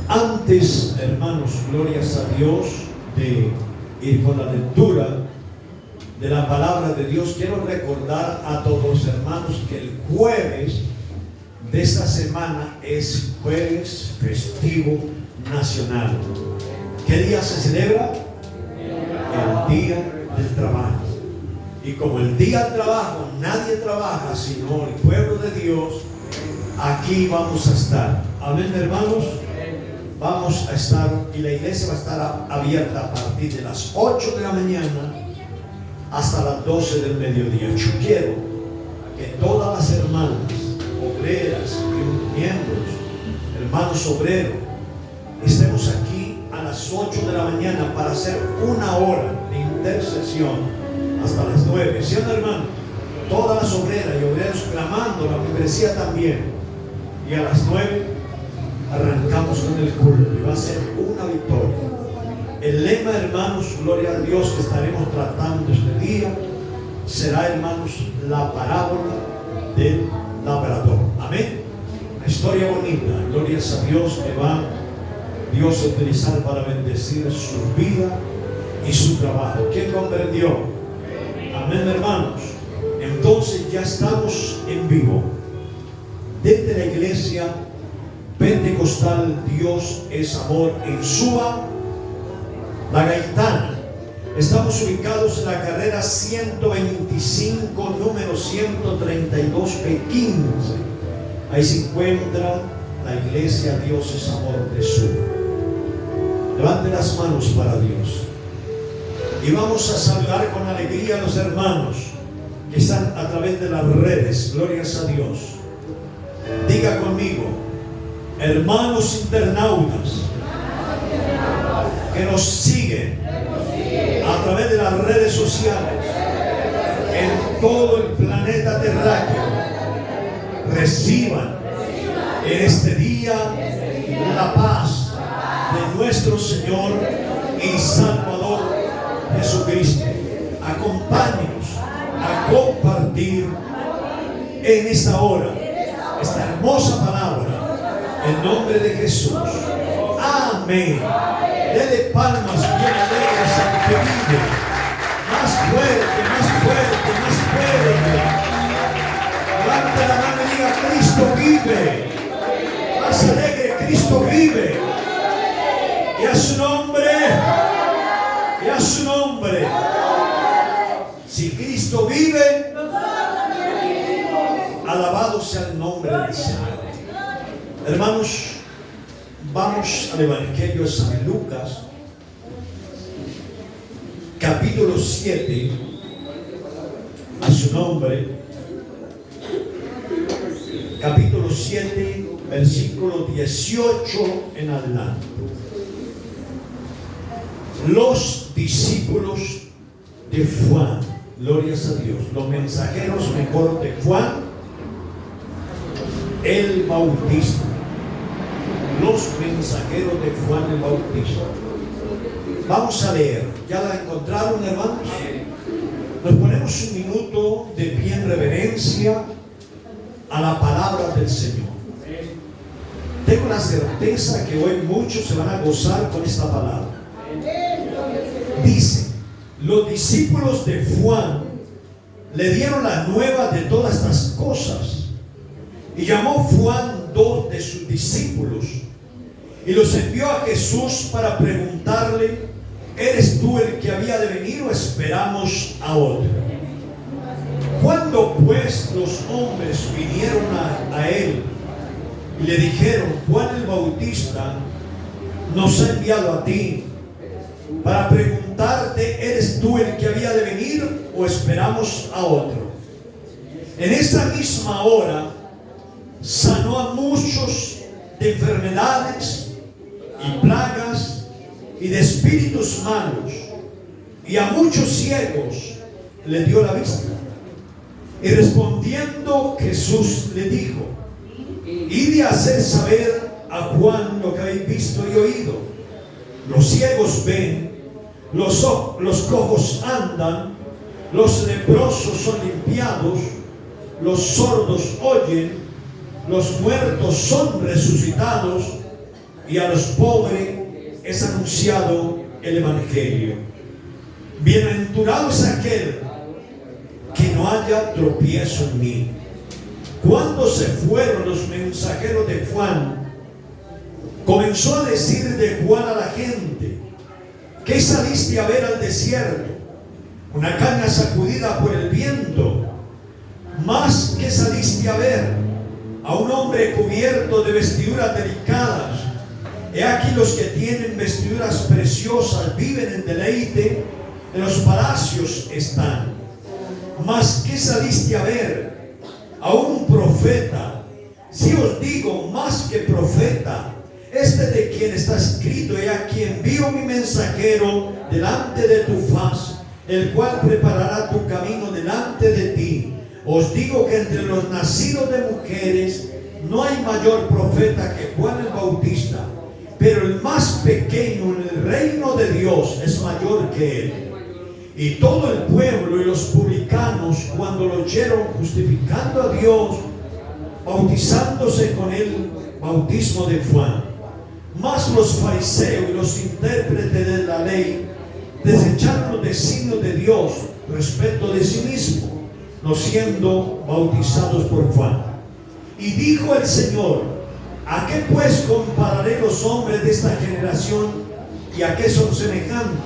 Antes, hermanos, glorias a Dios, de ir con la lectura de la palabra de Dios, quiero recordar a todos los hermanos que el jueves de esta semana es jueves festivo nacional. ¿Qué día se celebra? El día del trabajo. Y como el día del trabajo nadie trabaja sino el pueblo de Dios, aquí vamos a estar. Amén, hermanos. Vamos a estar, y la iglesia va a estar abierta a partir de las 8 de la mañana hasta las 12 del mediodía. Yo quiero que todas las hermanas obreras y miembros, hermanos obreros, estemos aquí a las 8 de la mañana para hacer una hora de intercesión hasta las 9. ¿Sí, hermano? Todas las obreras y obreros clamando, la membresía también. Y a las 9 arrancamos con el culto y va a ser una victoria. El lema, hermanos, gloria a Dios, que estaremos tratando este día será, hermanos, la parábola del labrador. Amén. Una historia bonita, glorias a Dios, que va Dios a utilizar para bendecir su vida y su trabajo. ¿Quién comprendió? Amén, hermanos. Entonces ya estamos en vivo desde la iglesia Pentecostal Dios es Amor en Suba, La Gaitana. Estamos ubicados en la carrera 125, número 132 P15. Ahí se encuentra la iglesia Dios es Amor de Suba. Levante las manos para Dios. Y vamos a saludar con alegría a los hermanos que están a través de las redes. Glorias a Dios. Diga conmigo: hermanos internautas que nos siguen a través de las redes sociales en todo el planeta terráqueo, reciban en este día la paz de nuestro Señor y Salvador Jesucristo. Acompáñenos a compartir en esta hora esta hermosa palabra en nombre de Jesús. Amén. Dele palmas bien alegres al que vive. Más fuerte, más fuerte, más fuerte. Levante la mano y diga: Cristo vive. Más alegre: Cristo vive. Y a su nombre. Y a su nombre. Si Cristo vive, alabado sea el nombre del Señor. Hermanos, vamos al Evangelio de San Lucas, capítulo 7, a su nombre, capítulo 7, versículo 18 en adelante. Los discípulos de Juan, glorias a Dios, los mensajeros mejor de Juan el Bautista. Los mensajeros de Juan el Bautista. Vamos a leer. ¿Ya la encontraron, hermanos? Nos ponemos un minuto de pie en reverencia a la palabra del Señor. Tengo la certeza que hoy muchos se van a gozar con esta palabra. Dice: los discípulos de Juan le dieron la nueva de todas estas cosas, y llamó Juan 2 de sus discípulos y los envió a Jesús para preguntarle: ¿eres tú el que había de venir o esperamos a otro? Cuando pues los hombres vinieron a él y le dijeron: Juan el Bautista nos ha enviado a ti para preguntarte: ¿eres tú el que había de venir o esperamos a otro? En esa misma hora sanó a muchos de enfermedades y plagas y de espíritus malos, y a muchos ciegos le dio la vista. Y respondiendo Jesús le dijo: id a hacer saber a Juan lo que habéis visto y oído. Los ciegos ven, los cojos andan, los leprosos son limpiados, los sordos oyen, los muertos son resucitados, y a los pobres es anunciado el Evangelio. Bienaventurado es aquel que no haya tropiezo en mí. Cuando se fueron los mensajeros de Juan, comenzó a decir de Juan a la gente: ¿qué saliste a ver al desierto? ¿Una caña sacudida por el viento? Más que saliste a ver a un hombre cubierto de vestiduras delicadas. He aquí los que tienen vestiduras preciosas viven en deleite, en los palacios están. Más que saliste a ver a un profeta. Si os digo más que profeta, este de quien está escrito: he aquí envío mi mensajero delante de tu faz, el cual preparará tu camino delante de ti. Os digo que entre los nacidos de mujeres no hay mayor profeta que Juan el Bautista, pero el más pequeño en el reino de Dios es mayor que él. Y todo el pueblo y los publicanos, cuando lo oyeron justificando a Dios, bautizándose con el bautismo de Juan. Mas los fariseos y los intérpretes de la ley desecharon los designios de Dios respecto de sí mismo, no siendo bautizados por Juan. Y dijo el Señor: ¿a qué pues compararé los hombres de esta generación? ¿Y a qué son semejantes?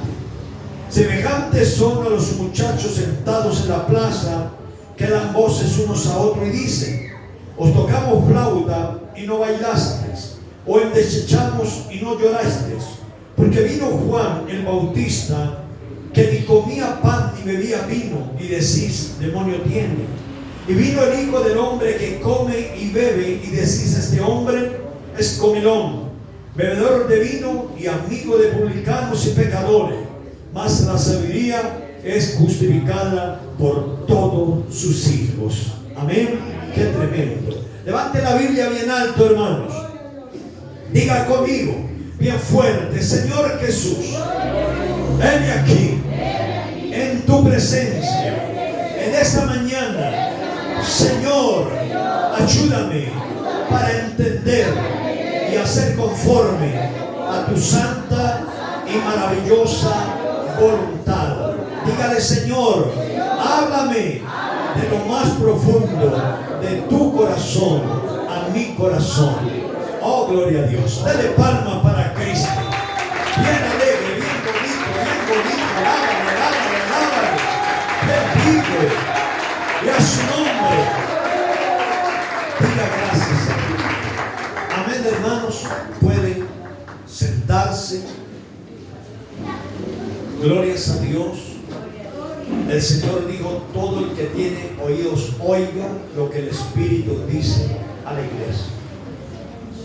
Semejantes son a los muchachos sentados en la plaza, que dan voces unos a otros y dicen: os tocamos flauta y no bailasteis, o desechamos y no llorasteis. Porque vino Juan el Bautista, que ni comía pan ni bebía vino, y decís: demonio tiene. Y vino el Hijo del Hombre, que come y bebe, y decís: este hombre es comilón, bebedor de vino y amigo de publicanos y pecadores. Mas la sabiduría es justificada por todos sus hijos. Amén. Qué tremendo. Levante la Biblia bien alto, hermanos. Diga conmigo bien fuerte: Señor Jesús, heme aquí en tu presencia en esta mañana. Señor, ayúdame para entender y hacer conforme a tu santa y maravillosa voluntad. Dígale: Señor, háblame de lo más profundo de tu corazón a mi corazón. Oh, gloria a Dios. Dele palma para Cristo. Bien alegre, bien bonito, alábale. Bendigo y a su nombre. Diga gracias a Dios. Amén, hermanos. Pueden sentarse. Glorias a Dios. El Señor dijo: todo el que tiene oídos oiga lo que el Espíritu dice a la iglesia.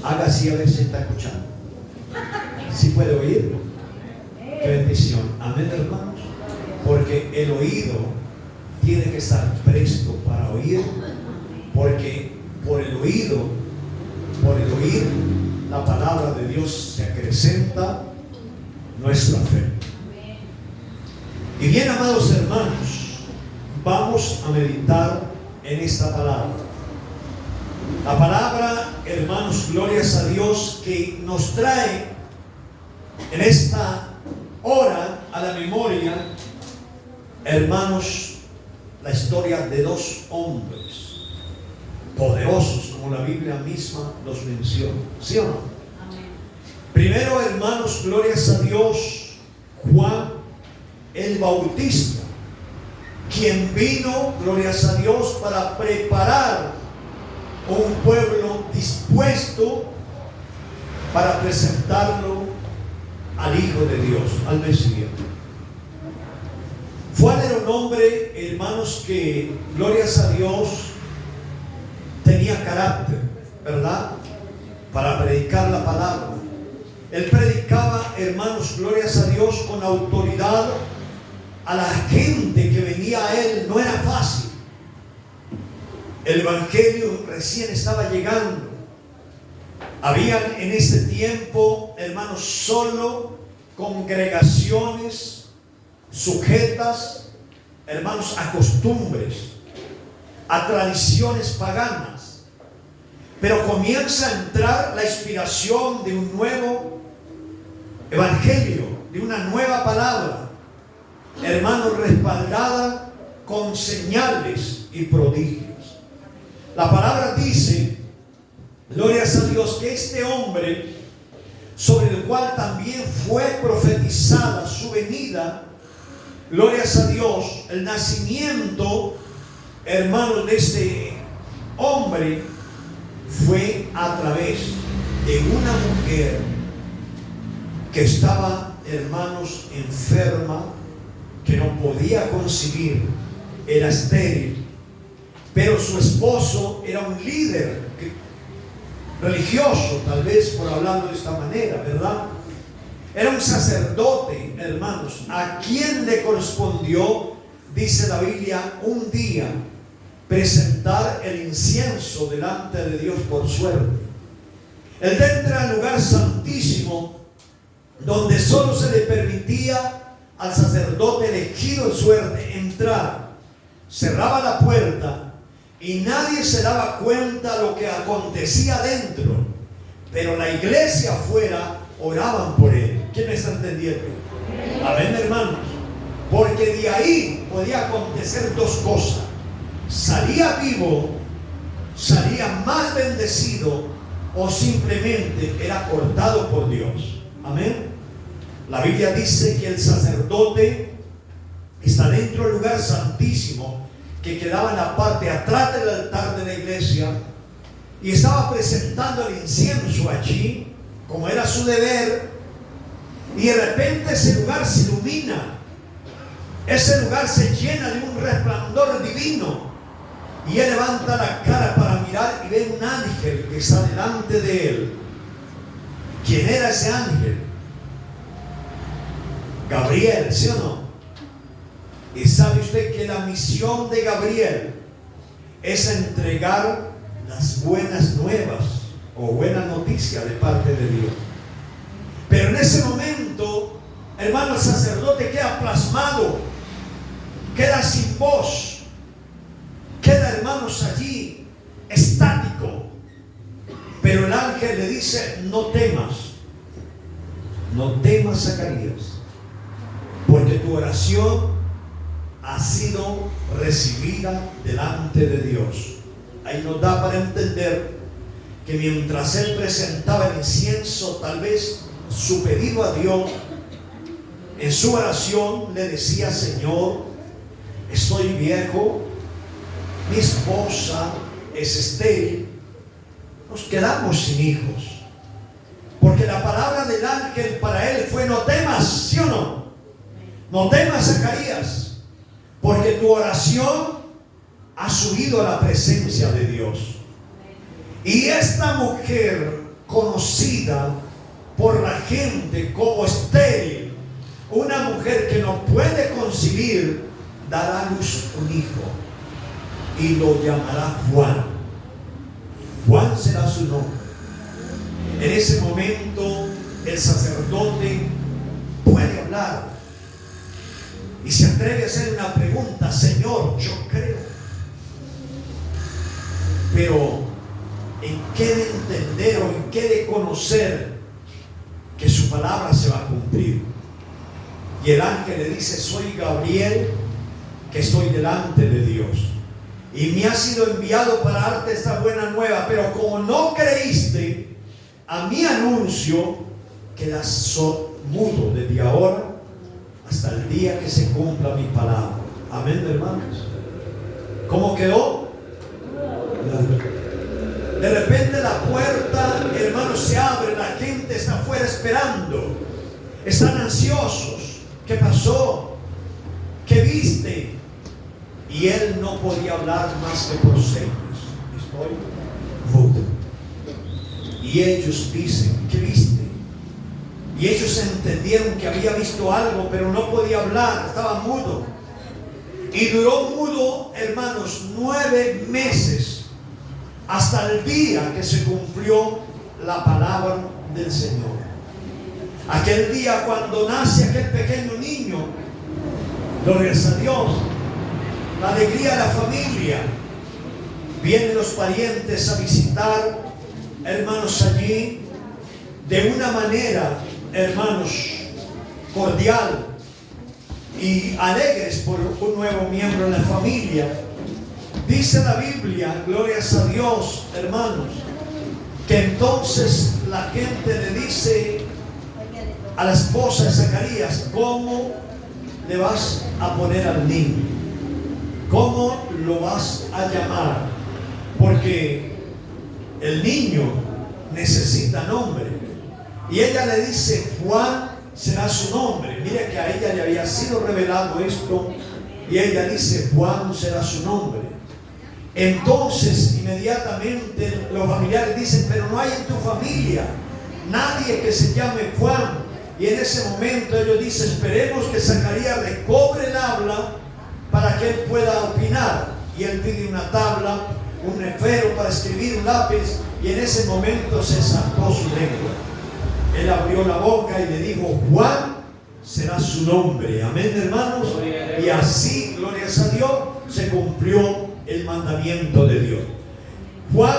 Haga así a ver si está escuchando. Si puede oír. Qué bendición. Amén, hermanos. Porque el oído tiene que estar presto para oír, porque por el oír la palabra de Dios se acrecenta nuestra fe. Y bien, amados hermanos, vamos a meditar en esta palabra. La palabra, hermanos, glorias a Dios, que nos trae en esta hora a la memoria, hermanos, la historia de dos hombres poderosos, como la Biblia misma los menciona. ¿Sí o no? Amén. Primero, hermanos, glorias a Dios, Juan el Bautista, quien vino, glorias a Dios, para preparar un pueblo dispuesto para presentarlo al Hijo de Dios, al Mesías. Juan era un hombre, hermanos, que, glorias a Dios, tenía carácter, ¿verdad? Para predicar la palabra. Él predicaba, hermanos, glorias a Dios, con autoridad. A la gente que venía a él no era fácil. El Evangelio recién estaba llegando. Habían en ese tiempo, hermanos, solo congregaciones sujetas, hermanos, a costumbres, a tradiciones paganas. Pero comienza a entrar la inspiración de un nuevo evangelio, de una nueva palabra, hermanos, respaldada con señales y prodigios. La palabra dice, glorias a Dios, que este hombre, sobre el cual también fue profetizada su venida, glorias a Dios, el nacimiento, hermanos, de este hombre fue a través de una mujer que estaba, hermanos, enferma, que no podía concebir, era estéril, pero su esposo era un líder religioso, tal vez por hablarlo de esta manera, ¿verdad? Era un sacerdote, hermanos, a quien le correspondió, dice la Biblia, un día presentar el incienso delante de Dios por suerte. Él entra al lugar santísimo, donde solo se le permitía al sacerdote elegido en suerte entrar. Cerraba la puerta y nadie se daba cuenta lo que acontecía dentro, pero la iglesia afuera oraban por él. ¿Quién me está entendiendo? Amén, hermanos. Porque de ahí podía acontecer dos cosas: salía vivo, salía más bendecido, o simplemente era cortado por Dios. Amén. La Biblia dice que el sacerdote está dentro del lugar santísimo, que quedaba en la parte atrás del altar de la iglesia, y estaba presentando el incienso allí, como era su deber, y de repente ese lugar se ilumina, ese lugar se llena de un resplandor divino, y él levanta la cara para mirar y ve un ángel que está delante de él. ¿Quién era ese ángel? Gabriel, ¿sí o no? Y sabe usted que la misión de Gabriel es entregar las buenas nuevas o buena noticia de parte de Dios. Pero en ese momento, hermano, el sacerdote queda plasmado, queda sin voz, queda, hermanos, allí estático. Pero el ángel le dice: no temas, Zacarías, porque tu oración ha sido recibida delante de Dios. Ahí nos da para entender que mientras él presentaba el incienso, tal vez su pedido a Dios, en su oración le decía: Señor, estoy viejo, mi esposa es estéril, nos quedamos sin hijos. Porque la palabra del ángel para él fue: no temas, ¿sí o no? No temas, Zacarías, porque tu oración ha subido a la presencia de Dios. Y esta mujer, conocida por la gente como estéril, una mujer que no puede concebir, dará a luz un hijo y lo llamará Juan. Juan será su nombre. En ese momento el sacerdote puede hablar y se atreve a hacer una pregunta: Señor, yo creo, pero ¿en qué de entender o en qué de conocer que su palabra se va a cumplir? Y el ángel le dice: soy Gabriel, que estoy delante de Dios, y me ha sido enviado para darte esta buena nueva, pero como no creíste a mi anuncio, quedas mudo desde ahora hasta el día que se cumpla mi palabra. Amén, hermanos. ¿Cómo quedó? De repente la puerta, hermanos, se abre, la gente está afuera esperando, están ansiosos. ¿Qué pasó? ¿Qué viste? Y él no podía hablar más que por señas. Estoy mudo. Y ellos dicen: ¿qué viste? Y ellos entendieron que había visto algo, pero no podía hablar, estaba mudo. Y duró mudo, hermanos, 9 meses, hasta el día que se cumplió la palabra del Señor. Aquel día cuando nace aquel pequeño niño, gloria a Dios, la alegría de la familia, vienen los parientes a visitar hermanos, allí de una manera, hermanos, cordial y alegres por un nuevo miembro en la familia. Dice la Biblia, glorias a Dios, hermanos, que entonces la gente le dice a la esposa de Zacarías: ¿cómo le vas a poner al niño? ¿Cómo lo vas a llamar? Porque el niño necesita nombre. Y ella le dice: Juan será su nombre. Mira que a ella le había sido revelado esto, y ella dice: Juan será su nombre. Entonces inmediatamente los familiares dicen: pero no hay en tu familia nadie que se llame Juan. Y en ese momento ellos dicen: esperemos que Zacarías recobre el habla para que él pueda opinar. Y él pide una tabla, un esfero para escribir, un lápiz, y en ese momento se sacó su lengua. Él abrió la boca y le dijo: Juan será su nombre. Amén, hermanos. Y así, glorias a Dios, se cumplió el mandamiento de Dios. Juan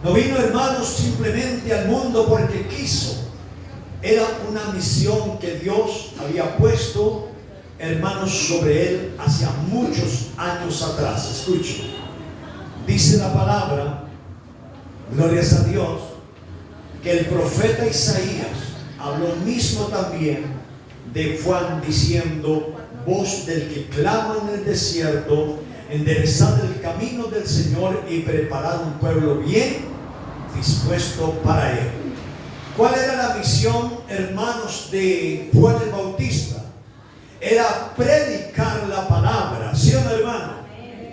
no vino, hermanos, simplemente al mundo porque quiso. Era una misión que Dios había puesto, hermanos, sobre él hacia muchos años atrás. Escuchen, dice la palabra, glorias a Dios, que el profeta Isaías habló mismo también de Juan diciendo: voz del que clama en el desierto, enderezad el camino del Señor y preparad un pueblo bien dispuesto para él. ¿Cuál era la misión, hermanos, de Juan el Bautista? Era predicar la palabra, ¿sí o no, hermano?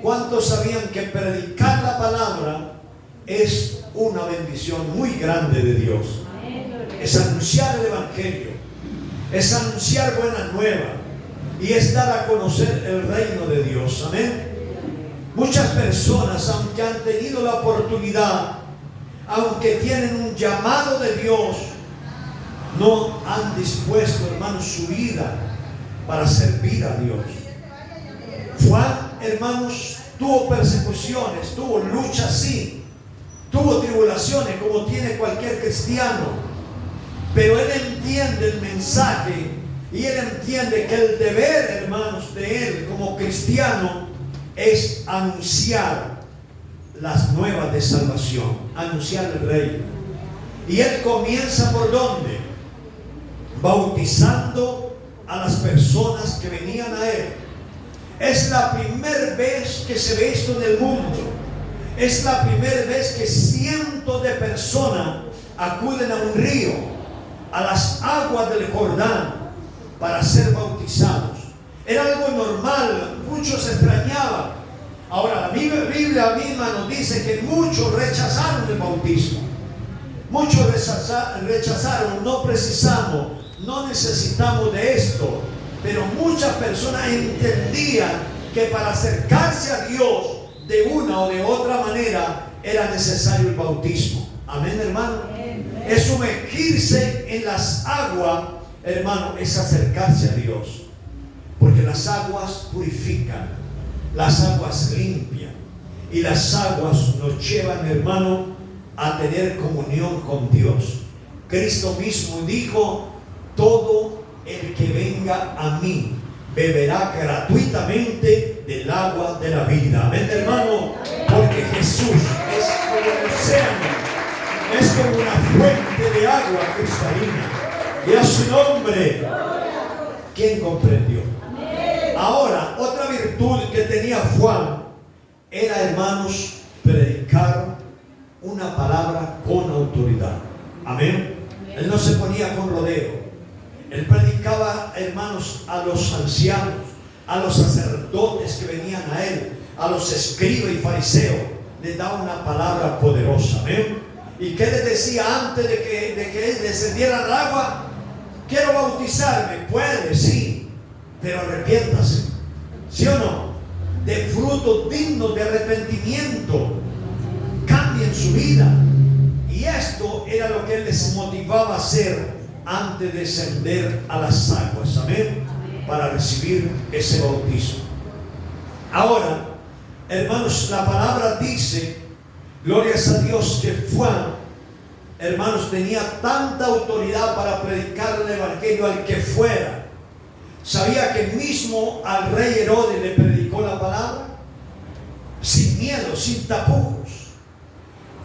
¿Cuántos sabían que predicar la palabra es una bendición muy grande de Dios? Es anunciar el evangelio, es anunciar buena nueva, y es dar a conocer el reino de Dios. Amén. Muchas personas, aunque han tenido la oportunidad, aunque tienen un llamado de Dios, no han dispuesto, hermanos, su vida para servir a Dios. Juan, hermanos, tuvo persecuciones, tuvo luchas, sí, tuvo tribulaciones como tiene cualquier cristiano, pero él entiende el mensaje y él entiende que el deber, hermanos, de él como cristiano es anunciar las nuevas de salvación, anunciar el reino. Y él comienza ¿por dónde? Bautizando a las personas que venían a él. Es la primera vez que se ve esto en el mundo. Es la primera vez que cientos de personas acuden a un río, a las aguas del Jordán, para ser bautizados. Era algo normal, muchos extrañaban. Ahora, la Biblia misma nos dice que muchos rechazaron el bautismo. Muchos rechazaron, no precisamos, no necesitamos de esto. Pero muchas personas entendían que para acercarse a Dios de una o de otra manera era necesario el bautismo. Amén, hermano. Es sumergirse en las aguas, hermano, es acercarse a Dios. Porque las aguas purifican, las aguas limpian, y las aguas nos llevan, hermano, a tener comunión con Dios. Cristo mismo dijo: todo el que venga a mí beberá gratuitamente del agua de la vida. Amén, hermano. Porque Jesús es como el océano, es como una fuente de agua cristalina. Y a su nombre, ¿quién comprendió? Ahora, otra virtud que tenía Juan era, hermanos, predicar una palabra con autoridad. Amén. Él no se ponía con rodeo. Él predicaba, hermanos, a los ancianos, a los sacerdotes que venían a él, a los escribas y fariseos. Les daba una palabra poderosa. Amén. ¿Y qué les decía antes de que él descendiera al agua? Quiero bautizarme. Puede, sí, pero arrepiéntase. ¿Sí o no? De frutos dignos de arrepentimiento. Cambien su vida. Y esto era lo que él les motivaba a hacer antes de descender a las aguas. Amén. Para recibir ese bautismo. Ahora, hermanos, la palabra dice Glorias a Dios que Juan, hermanos, tenía tanta autoridad para predicar el evangelio al que fuera. Sabía que mismo al rey Herodes le predicó la palabra sin miedo, sin tapujos.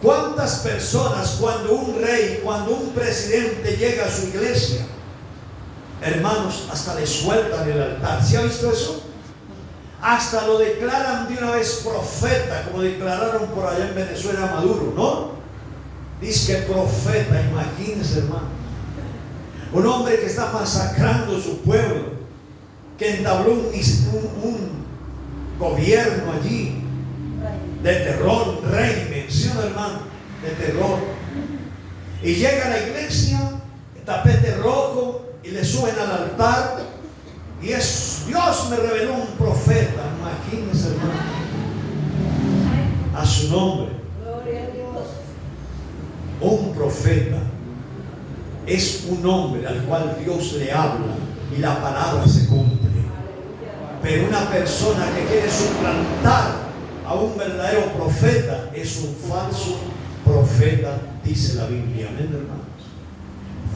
¿Cuántas personas cuando un rey, cuando un presidente llega a su iglesia, hermanos, hasta le sueltan el altar? ¿Sí ha visto eso? Hasta lo declaran de una vez profeta, como declararon por allá en Venezuela a Maduro, ¿no? Dice que profeta, imagínense, hermano. Un hombre que está masacrando su pueblo, que entabló un gobierno allí de terror, un régimen, ¿sí o no, hermano? De terror. Y llega a la iglesia, tapete rojo, y le suben al altar, y es Dios me reveló un profeta. Imagínense, hermano, a su nombre. Un profeta es un hombre al cual Dios le habla y la palabra se cumple. Pero una persona que quiere suplantar a un verdadero profeta es un falso profeta, dice la Biblia. Amén, hermanos.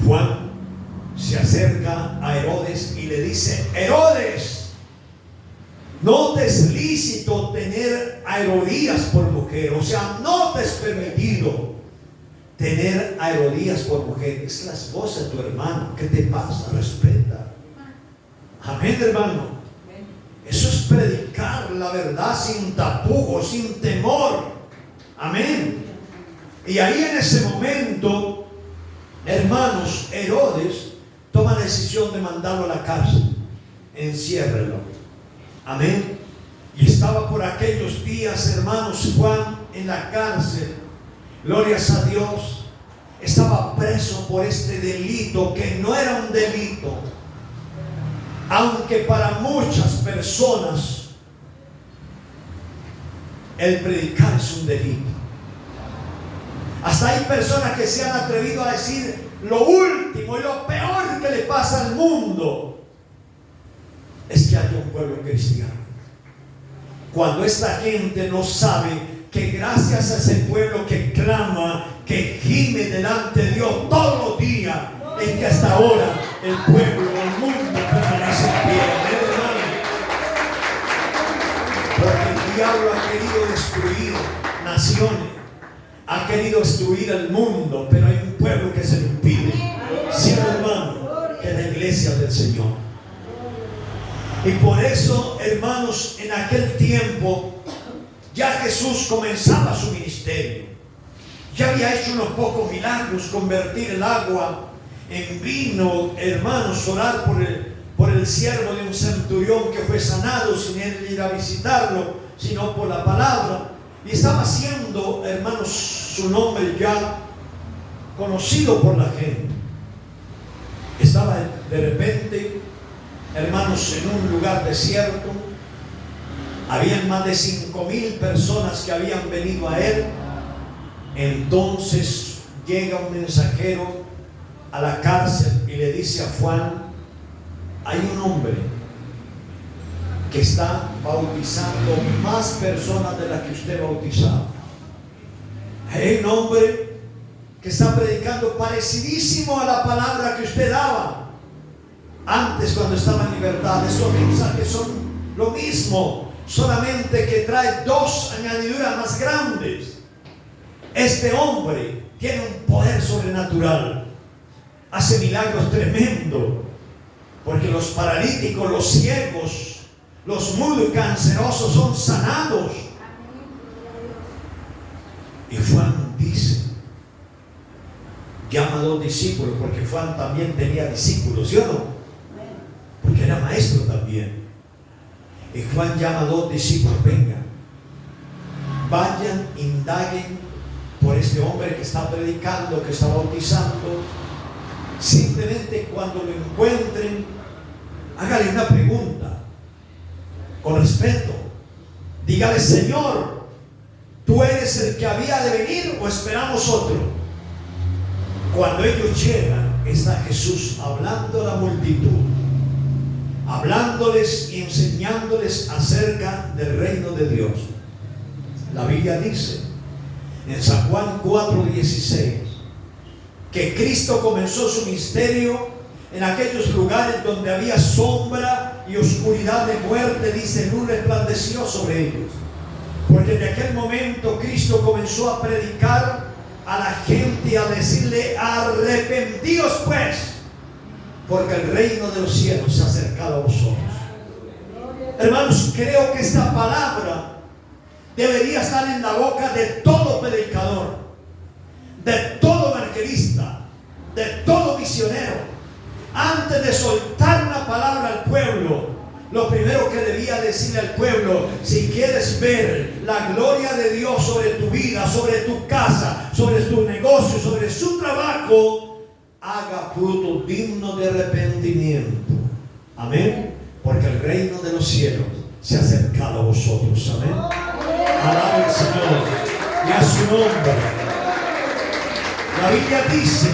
Juan se acerca a Herodes y le dice: Herodes, no te es lícito tener a Herodías por mujer. O sea, no te es permitido tener a Herodías por mujer. Es la esposa de tu hermano. ¿Qué te pasa? Respeta. Amén, hermano. Eso es predicar la verdad sin tapujos, sin temor. Amén. Y ahí en ese momento, hermanos, Herodes toma la decisión de mandarlo a la cárcel. Enciérrelo. Amén. Y estaba por aquellos días, hermanos, Juan en la cárcel. Glorias a Dios. Estaba preso por este delito que no era un delito. Aunque para muchas personas el predicar es un delito. Hasta hay personas que se han atrevido a decir lo último y lo peor que le pasa al mundo es que haya un pueblo cristiano. Cuando esta gente no sabe que gracias a ese pueblo que clama, que gime delante de Dios todos los días, en que hasta ahora el pueblo, el mundo permanece en pie. Porque el diablo ha querido destruir naciones, ha querido destruir el mundo, pero hay un pueblo que se lo impide. Sí, hermano, que es la iglesia del Señor. Y por eso, hermanos, en aquel tiempo ya Jesús comenzaba su ministerio. Ya había hecho unos pocos milagros, convertir el agua en vino, hermanos, orar por el siervo de un centurión que fue sanado sin él ir a visitarlo, sino por la palabra. Y estaba haciendo, hermanos, su nombre ya conocido por la gente. Estaba de repente, hermanos, en un lugar desierto. Habían más de 5,000 personas que habían venido a él. Entonces llega un mensajero a la cárcel y le dice a Juan: hay un hombre que está bautizando más personas de las que usted bautizaba. Hay un hombre que está predicando parecidísimo a la palabra que usted daba antes cuando estaba en libertad. Esos mensajes son lo mismo, solamente que trae 2 añadiduras más grandes. Este hombre tiene un poder sobrenatural, hace milagros tremendos, porque los paralíticos, los ciegos, los mudos y cancerosos son sanados. Y Juan dice, llama a 2 discípulos, porque Juan también tenía discípulos, ¿sí o no? Porque era maestro también. Y Juan llama a 2 discípulos: vengan, vayan, indaguen por este hombre que está predicando, que está bautizando. Simplemente cuando lo encuentren, hágale una pregunta con respeto. Dígale: Señor, ¿tú eres el que había de venir o esperamos otro? Cuando ellos llegan, está Jesús hablando a la multitud, hablándoles y enseñándoles acerca del reino de Dios. La Biblia dice en San Juan 4:16, que Cristo comenzó su ministerio en aquellos lugares donde había sombra y oscuridad de muerte, dice, luz resplandeció sobre ellos. Porque en aquel momento Cristo comenzó a predicar a la gente y a decirle: arrepentíos pues, porque el reino de los cielos se ha acercado a vosotros. Hermanos, creo que esta palabra debería estar en la boca de todo predicador, de todo evangelista, de todo misionero. Antes de soltar una palabra al pueblo, lo primero que debía decirle al pueblo: si quieres ver la gloria de Dios sobre tu vida, sobre tu casa, sobre tu negocio, sobre su trabajo, haga fruto digno de arrepentimiento. Amén. Porque el reino de los cielos se ha acercado a vosotros. Amén. Alaba al Señor y a su nombre. La Biblia dice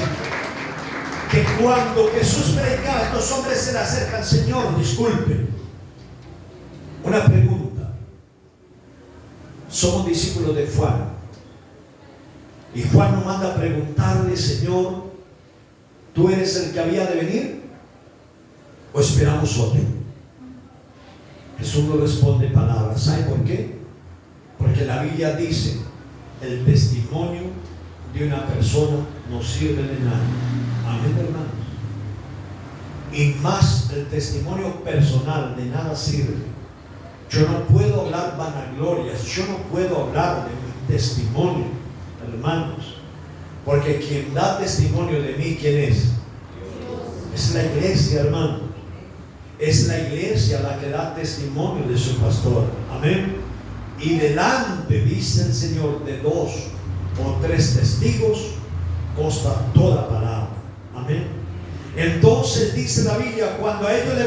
que cuando Jesús predicaba, estos hombres se le acercan: Señor, disculpe, una pregunta. Somos discípulos de Juan, y Juan nos manda a preguntarle: Señor, ¿tú eres el que había de venir o esperamos otro? Jesús no responde palabras. ¿Sabe por qué? Porque la Biblia dice: el testimonio de una persona no sirve de nada. Amén, hermanos. Y más el testimonio personal de nada sirve. Yo no puedo hablar vanaglorias, yo no puedo hablar de mi testimonio, hermanos, porque quien da testimonio de mí, ¿quién es? Dios. Es la iglesia, hermanos. Es la iglesia la que da testimonio de su pastor. Amén. Y delante, dice el Señor, de 2 o 3 testigos consta toda palabra. Amén. Entonces dice la Biblia, cuando a él le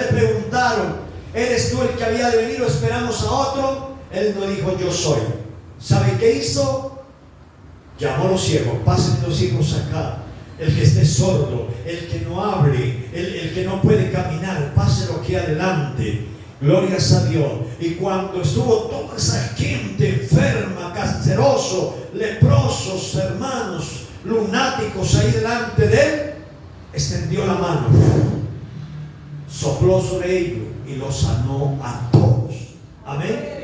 preguntaron: ¿eres tú el que había de venir o esperamos a otro? Él no dijo: yo soy. ¿Sabe qué hizo? Llamó a los ciegos: pasen los ciegos acá. El que esté sordo, el que no hable, el que no puede caminar, páselo aquí adelante. Glorias a Dios. Y cuando estuvo toda esa gente enferma, canceroso, leprosos, hermanos, lunáticos ahí delante de él, extendió la mano, sopló sobre ellos y los sanó a todos. Amén.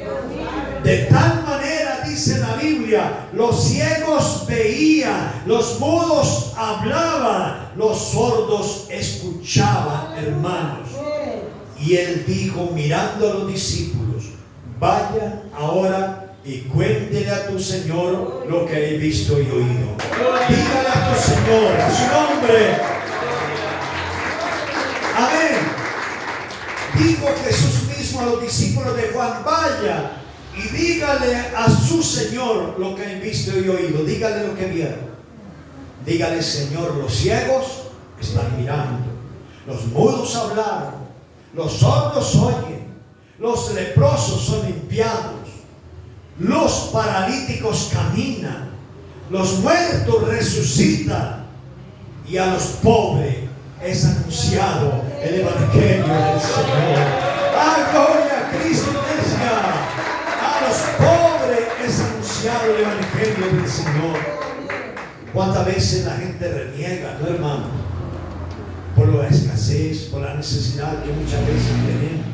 De tal manera, dice la Biblia, los ciegos veían, los mudos hablaban, los sordos escuchaban, hermanos. Y él dijo, mirando a los discípulos: vayan ahora y cuéntele a tu Señor lo que he visto y oído. Dígale a tu Señor, a su nombre. Amén. Dijo Jesús mismo a los discípulos de Juan: vaya y dígale a su Señor lo que he visto y oído. Dígale lo que vieron. Dígale: Señor, los ciegos están mirando, los mudos hablaron, los sordos oyen, los leprosos son limpiados, los paralíticos caminan, los muertos resucitan, y a los pobres es anunciado el evangelio del Señor. ¡Ah, gloria a Cristo, iglesia! A los pobres es anunciado el evangelio del Señor. ¿Cuántas veces la gente reniega, no, hermano? Por la escasez, por la necesidad que muchas veces tenemos.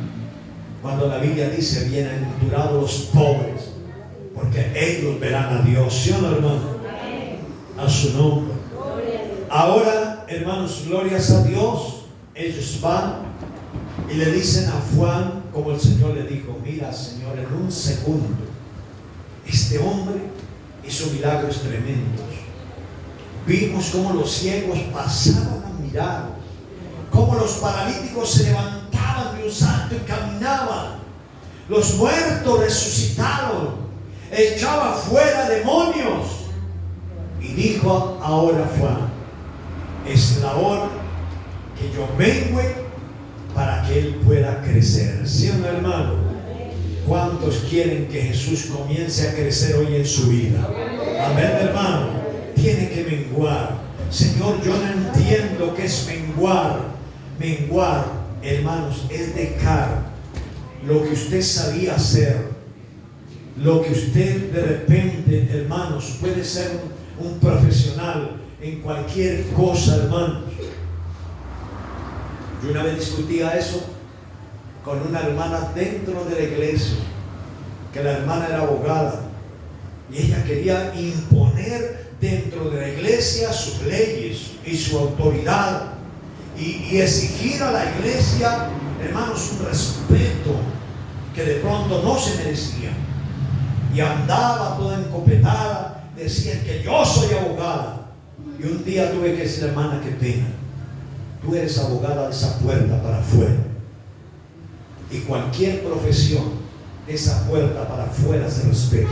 Cuando la Biblia dice: bienaventurados los pobres, porque ellos verán a Dios. ¿Sí o no, hermano? A su nombre. Ahora, hermanos, glorias a Dios. Ellos van y le dicen a Juan, como el Señor le dijo: mira, Señor, en un segundo este hombre hizo milagros tremendos. Vimos cómo los ciegos pasaban a mirar, cómo los paralíticos se levantaban de un salto y caminaban, los muertos resucitaron, echaba fuera demonios. Y dijo ahora Juan: es la hora que yo mengue para que él pueda crecer. ¿Sí o no, hermano? ¿Cuántos quieren que Jesús comience a crecer hoy en su vida? Amén, hermano. Tiene que menguar. Señor, yo no entiendo qué es menguar. Menguar, hermanos, es dejar lo que usted sabía hacer, lo que usted de repente, hermanos, puede ser un profesional en cualquier cosa, hermanos. Yo una vez discutía eso con una hermana dentro de la iglesia, que la hermana era abogada, y ella quería imponer dentro de la iglesia sus leyes y su autoridad, y exigir a la iglesia, hermanos, un respeto que de pronto no se merecía. Y andaba toda encopetada, decía que yo soy abogada. Y un día tuve que decir, hermana, qué pena, tú eres abogada de esa puerta para afuera. Y cualquier profesión, esa puerta para afuera se respeta.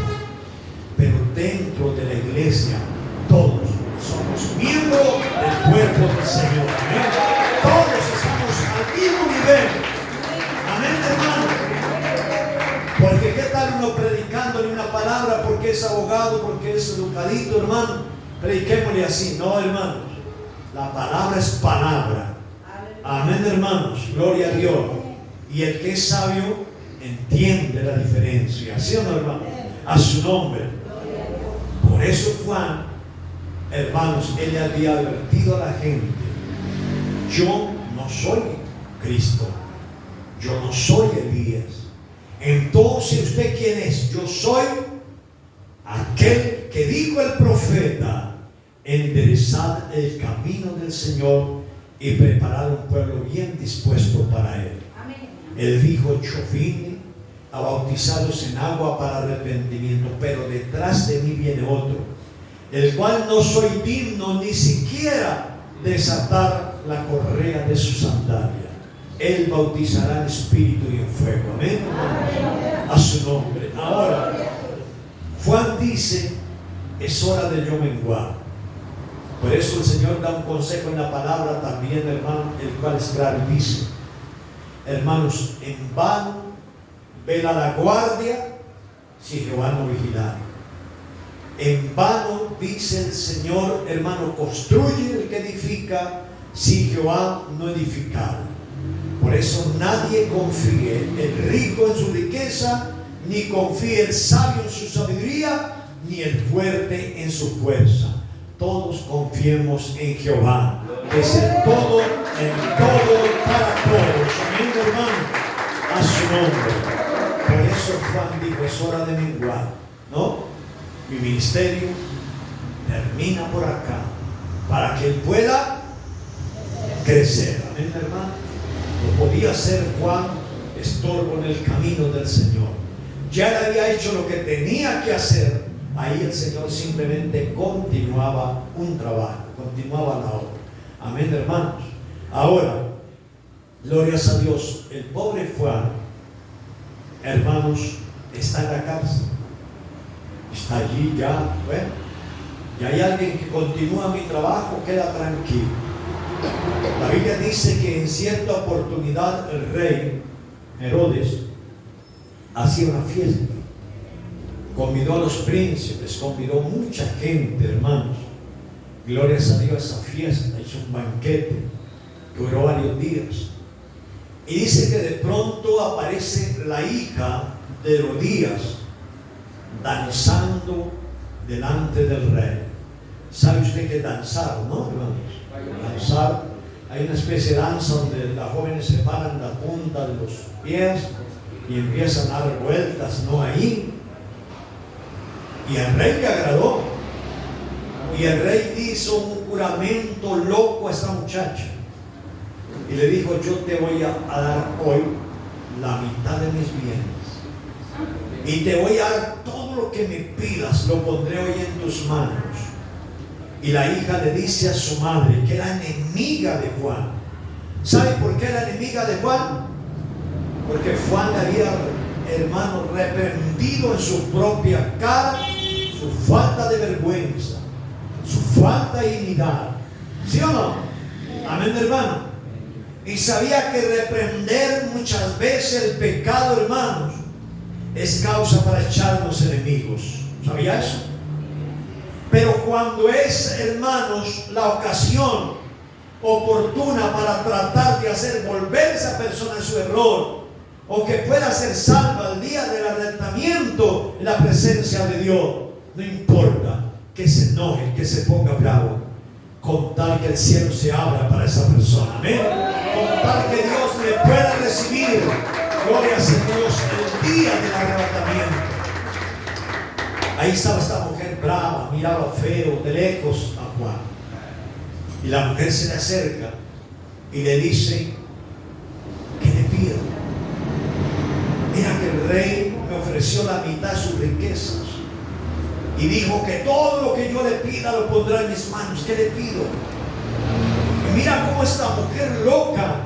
Pero dentro de la iglesia, todos somos miembros del cuerpo del Señor. ¿Amén? Todos estamos al mismo nivel. Amén, hermano. Porque qué tal uno predicándole una palabra porque es abogado, porque es educadito, hermano. Prediquémosle así. No, hermanos. La palabra es palabra. Amén, hermanos. Gloria a Dios. Y el que es sabio entiende la diferencia. ¿Sí o no, hermano? A su nombre. Por eso Juan, hermanos, él le había advertido a la gente: yo no soy Cristo, yo no soy Elías. Entonces, ¿usted quién es? Yo soy aquel que dijo el profeta: enderezad el camino del Señor y preparad un pueblo bien dispuesto para él. Amén. Él dijo: yo vine a bautizaros en agua para arrepentimiento, pero detrás de mí viene otro, el cual no soy digno ni siquiera desatar la correa de su sandalia. Él bautizará en espíritu y en fuego. Amén. A su nombre. Ahora, Juan dice: es hora de yo menguar. Por eso el Señor da un consejo en la palabra también, hermano, el cual es claro y dice: hermanos, en vano vela la guardia si Jehová no vigilare. En vano, dice el Señor, hermano, construye el que edifica si Jehová no edificare. Por eso nadie confíe el rico en su riqueza, ni confíe el sabio en su sabiduría, ni el fuerte en su fuerza. Todos confiemos en Jehová, que es el todo, en todo, para todos. Amén, hermano, a su nombre. Por eso Juan dijo: es hora de menguar, ¿no? Mi ministerio termina por acá, para que él pueda crecer. Amén, hermano. No podía ser Juan estorbo en el camino del Señor. Ya le había hecho lo que tenía que hacer. Ahí el Señor simplemente continuaba un trabajo, continuaba la obra. Amén, hermanos. Ahora, glorias a Dios, el pobre Juan, hermanos, está en la cárcel. Está allí ya. Bueno, y hay alguien que continúa mi trabajo, queda tranquilo. La Biblia dice que en cierta oportunidad el rey Herodes hacía una fiesta. Convidó a los príncipes, convidó mucha gente, hermanos. Glorias a Dios, esa fiesta, hizo un banquete que duró varios días. Y dice que de pronto aparece la hija de Herodías danzando delante del rey. ¿Sabe usted qué es danzar, no, hermanos? Danzar, hay una especie de danza donde las jóvenes se paran la punta de los pies y empiezan a dar vueltas, ¿no? Ahí. Y al rey le agradó. Y el rey hizo un juramento loco a esta muchacha. Y le dijo: yo te voy a dar hoy la mitad de mis bienes. Y te voy a dar todo lo que me pidas, lo pondré hoy en tus manos. Y la hija le dice a su madre, que era enemiga de Juan. ¿Sabe por qué era enemiga de Juan? Porque Juan le había, hermano, reprendido en su propia cara su falta de vergüenza, su falta de dignidad. ¿Sí o no? Amén, hermano. Y sabía que reprender muchas veces el pecado, hermanos, es causa para echarnos enemigos. ¿Sabía eso? Pero cuando es, hermanos, la ocasión oportuna para tratar de hacer volver a esa persona en su error, o que pueda ser salva el día del arrebatamiento en la presencia de Dios. No importa que se enoje, que se ponga bravo, con tal que el cielo se abra para esa persona. Amén. Con tal que Dios le pueda recibir. Gloria a Dios el día del arrebatamiento. Ahí estaba esta mujer brava, miraba feo de lejos a Juan. Y la mujer se le acerca y le dice: ¿qué le pido? Mira que el rey me ofreció la mitad de sus riquezas y dijo que todo lo que yo le pida lo pondrá en mis manos. ¿Qué le pido? Y mira cómo esta mujer loca.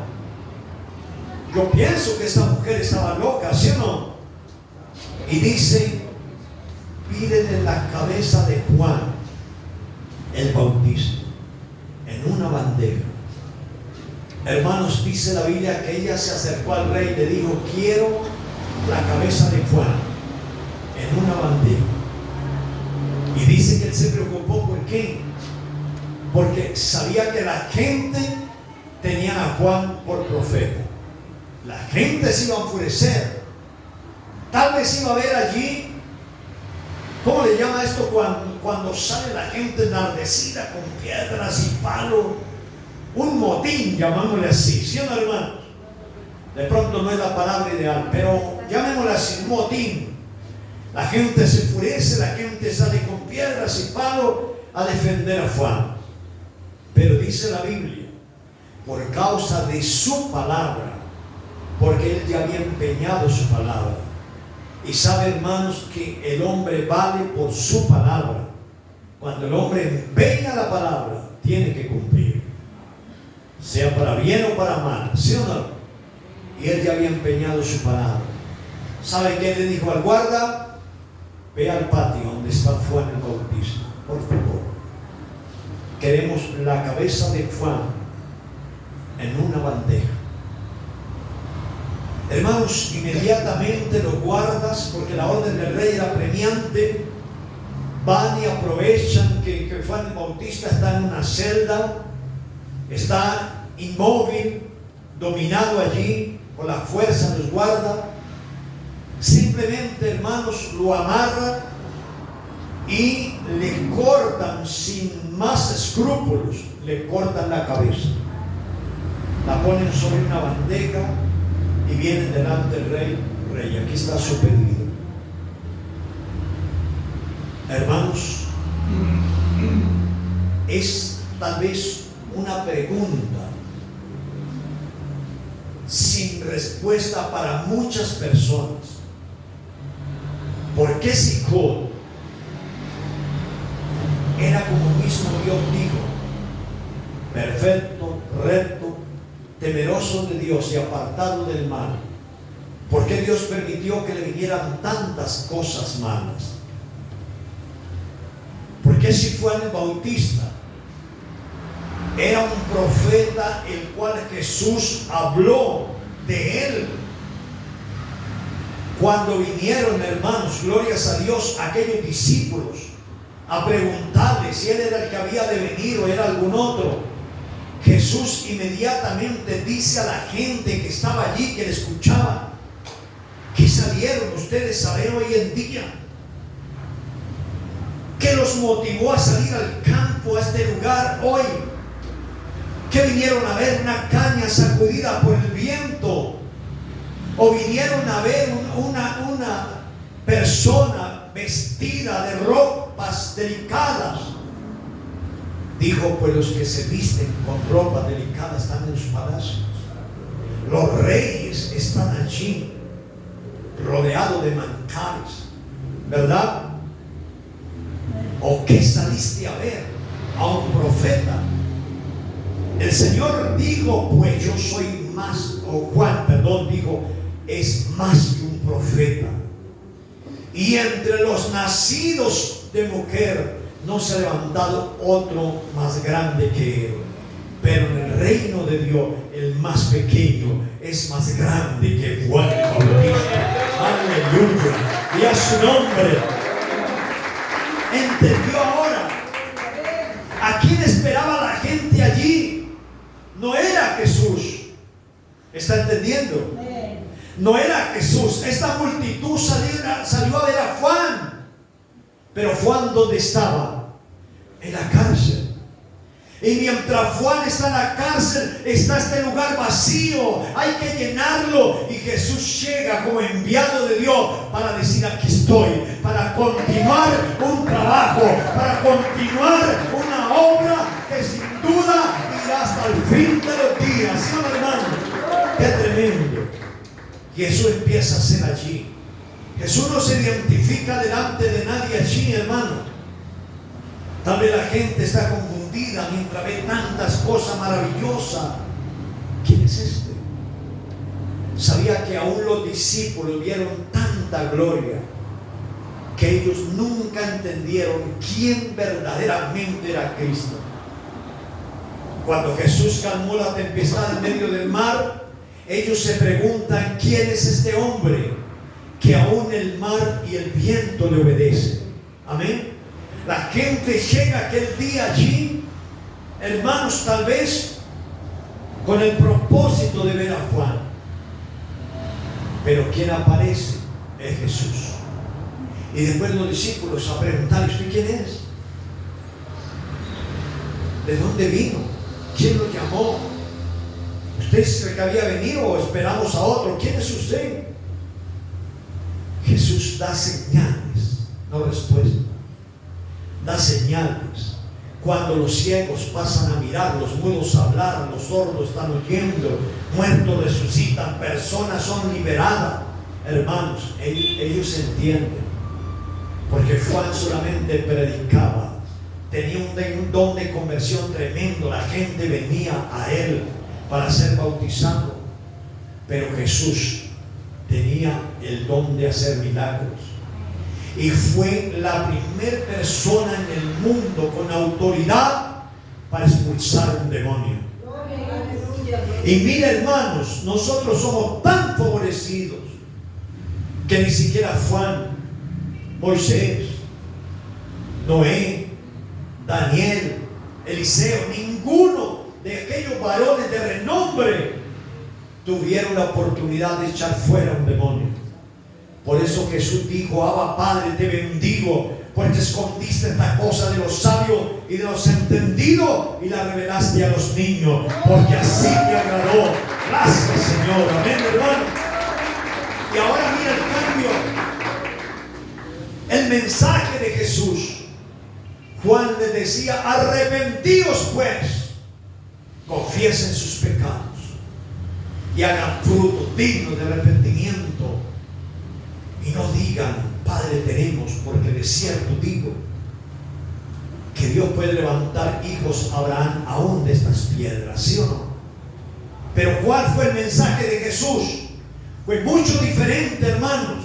Yo pienso que esta mujer estaba loca, ¿sí o no? Y dice: pídele la cabeza de Juan el Bautista en una bandeja. Hermanos, dice la Biblia que ella se acercó al rey y le dijo: quiero la cabeza de Juan en una bandeja. Y dice que él se preocupó. ¿Por qué? Porque sabía que la gente tenía a Juan por profeta. La gente se iba a enfurecer. Tal vez iba a ver allí, ¿cómo le llama esto? Cuando sale la gente enardecida con piedras y palos. Un motín, llamámosle así. ¿Sí o no, hermano? De pronto no es la palabra ideal, pero llamémosle así, un motín. La gente se enfurece, la gente sale con piedras y palos a defender a Juan. Pero dice la Biblia, por causa de su palabra, porque él ya había empeñado su palabra. Y sabe, hermanos, que el hombre vale por su palabra. Cuando el hombre empeña la palabra, tiene que cumplir, sea para bien o para mal, ¿sí o no? Y él ya había empeñado su palabra. ¿Sabe qué le dijo al guarda? Ve al patio donde está Juan el Bautista, por favor. Queremos la cabeza de Juan en una bandeja. Hermanos, inmediatamente los guardas, porque la orden del rey era premiante, van y aprovechan que Juan el Bautista está en una celda, está inmóvil, dominado allí por la fuerza de los guardas. Simplemente, hermanos, lo amarran y le cortan sin más escrúpulos, le cortan la cabeza, la ponen sobre una bandeja y vienen delante del rey. Rey, aquí está su pedido. Hermanos, es tal vez una pregunta sin respuesta para muchas personas. ¿Por qué si Job era como mismo Dios dijo, perfecto, recto, temeroso de Dios y apartado del mal? ¿Por qué Dios permitió que le vinieran tantas cosas malas? ¿Por qué si Juan el Bautista era un profeta el cual Jesús habló de él? Cuando vinieron, hermanos, glorias a Dios, aquellos discípulos a preguntarle si él era el que había de venir o era algún otro, Jesús inmediatamente dice a la gente que estaba allí, que le escuchaba: ¿qué salieron ustedes a ver hoy en día? ¿Qué los motivó a salir al campo, a este lugar hoy? ¿Qué vinieron a ver? ¿Una caña sacudida por el viento? ¿O vinieron a ver una persona vestida de ropas delicadas? Dijo: pues los que se visten con ropa delicada están en sus palacios. Los reyes están allí, rodeados de manjares, ¿verdad? ¿O qué saliste a ver? A un profeta. El Señor dijo: pues yo soy más, o Juan, perdón, dijo: es más que un profeta. Y entre los nacidos de mujer no se ha levantado otro más grande que él. Pero en el reino de Dios, el más pequeño es más grande que Juan el Bautista. Aleluya. Y a su nombre. ¿Entendió ahora? ¿A quién esperaba la gente allí? No era Jesús. ¿Está entendiendo? No era Jesús. Esta multitud salió a ver a Juan. Pero Juan, ¿dónde estaba? En la cárcel. Y mientras Juan está en la cárcel, está este lugar vacío. Hay que llenarlo. Y Jesús llega como enviado de Dios para decir: aquí estoy, para continuar un trabajo, para continuar una obra que sin duda irá hasta el fin de los días. ¿Sí, hermano? Qué tremendo. Jesús empieza a ser allí. Jesús no se identifica delante de nadie allí, hermano. Tal vez la gente está confundida mientras ve tantas cosas maravillosas. ¿Quién es este? Sabía que aún los discípulos vieron tanta gloria que ellos nunca entendieron quién verdaderamente era Cristo. Cuando Jesús calmó la tempestad en medio del mar, ellos se preguntan: ¿quién es este hombre que aún el mar y el viento le obedecen? Amén. La gente llega aquel día allí, hermanos, tal vez con el propósito de ver a Juan. Pero quien aparece es Jesús. Y después los discípulos a preguntar: ¿usted quién es? ¿De dónde vino? ¿Quién lo llamó? ¿Usted es el que había venido o esperamos a otro? ¿Quién es usted? Jesús da señales, no respuestas. Da señales. Cuando los ciegos pasan a mirar, los mudos a hablar, los sordos están oyendo, muertos resucitan, personas son liberadas. Hermanos, ellos entienden. Porque Juan solamente predicaba. Tenía un don de conversión tremendo. La gente venía a él para ser bautizado. Pero Jesús tenía el don de hacer milagros. Y fue la primera persona en el mundo con autoridad para expulsar un demonio. Y mira, hermanos, nosotros somos tan favorecidos que ni siquiera Juan, Moisés, Noé, Daniel, Eliseo, ninguno de aquellos varones de renombre tuvieron la oportunidad de echar fuera un demonio. Por eso Jesús dijo: Abba, Padre, te bendigo, porque escondiste esta cosa de los sabios y de los entendidos y la revelaste a los niños, porque así te agradó. Gracias, Señor. Amén, hermano. Y ahora mira el cambio. El mensaje de Jesús. Juan les decía: arrepentíos pues, confiesen sus pecados y hagan frutos dignos de arrepentimiento. Y no digan: Padre tenemos, porque de cierto digo que Dios puede levantar hijos a Abraham aún de estas piedras, ¿sí o no? Pero ¿cuál fue el mensaje de Jesús? Fue mucho diferente, hermanos,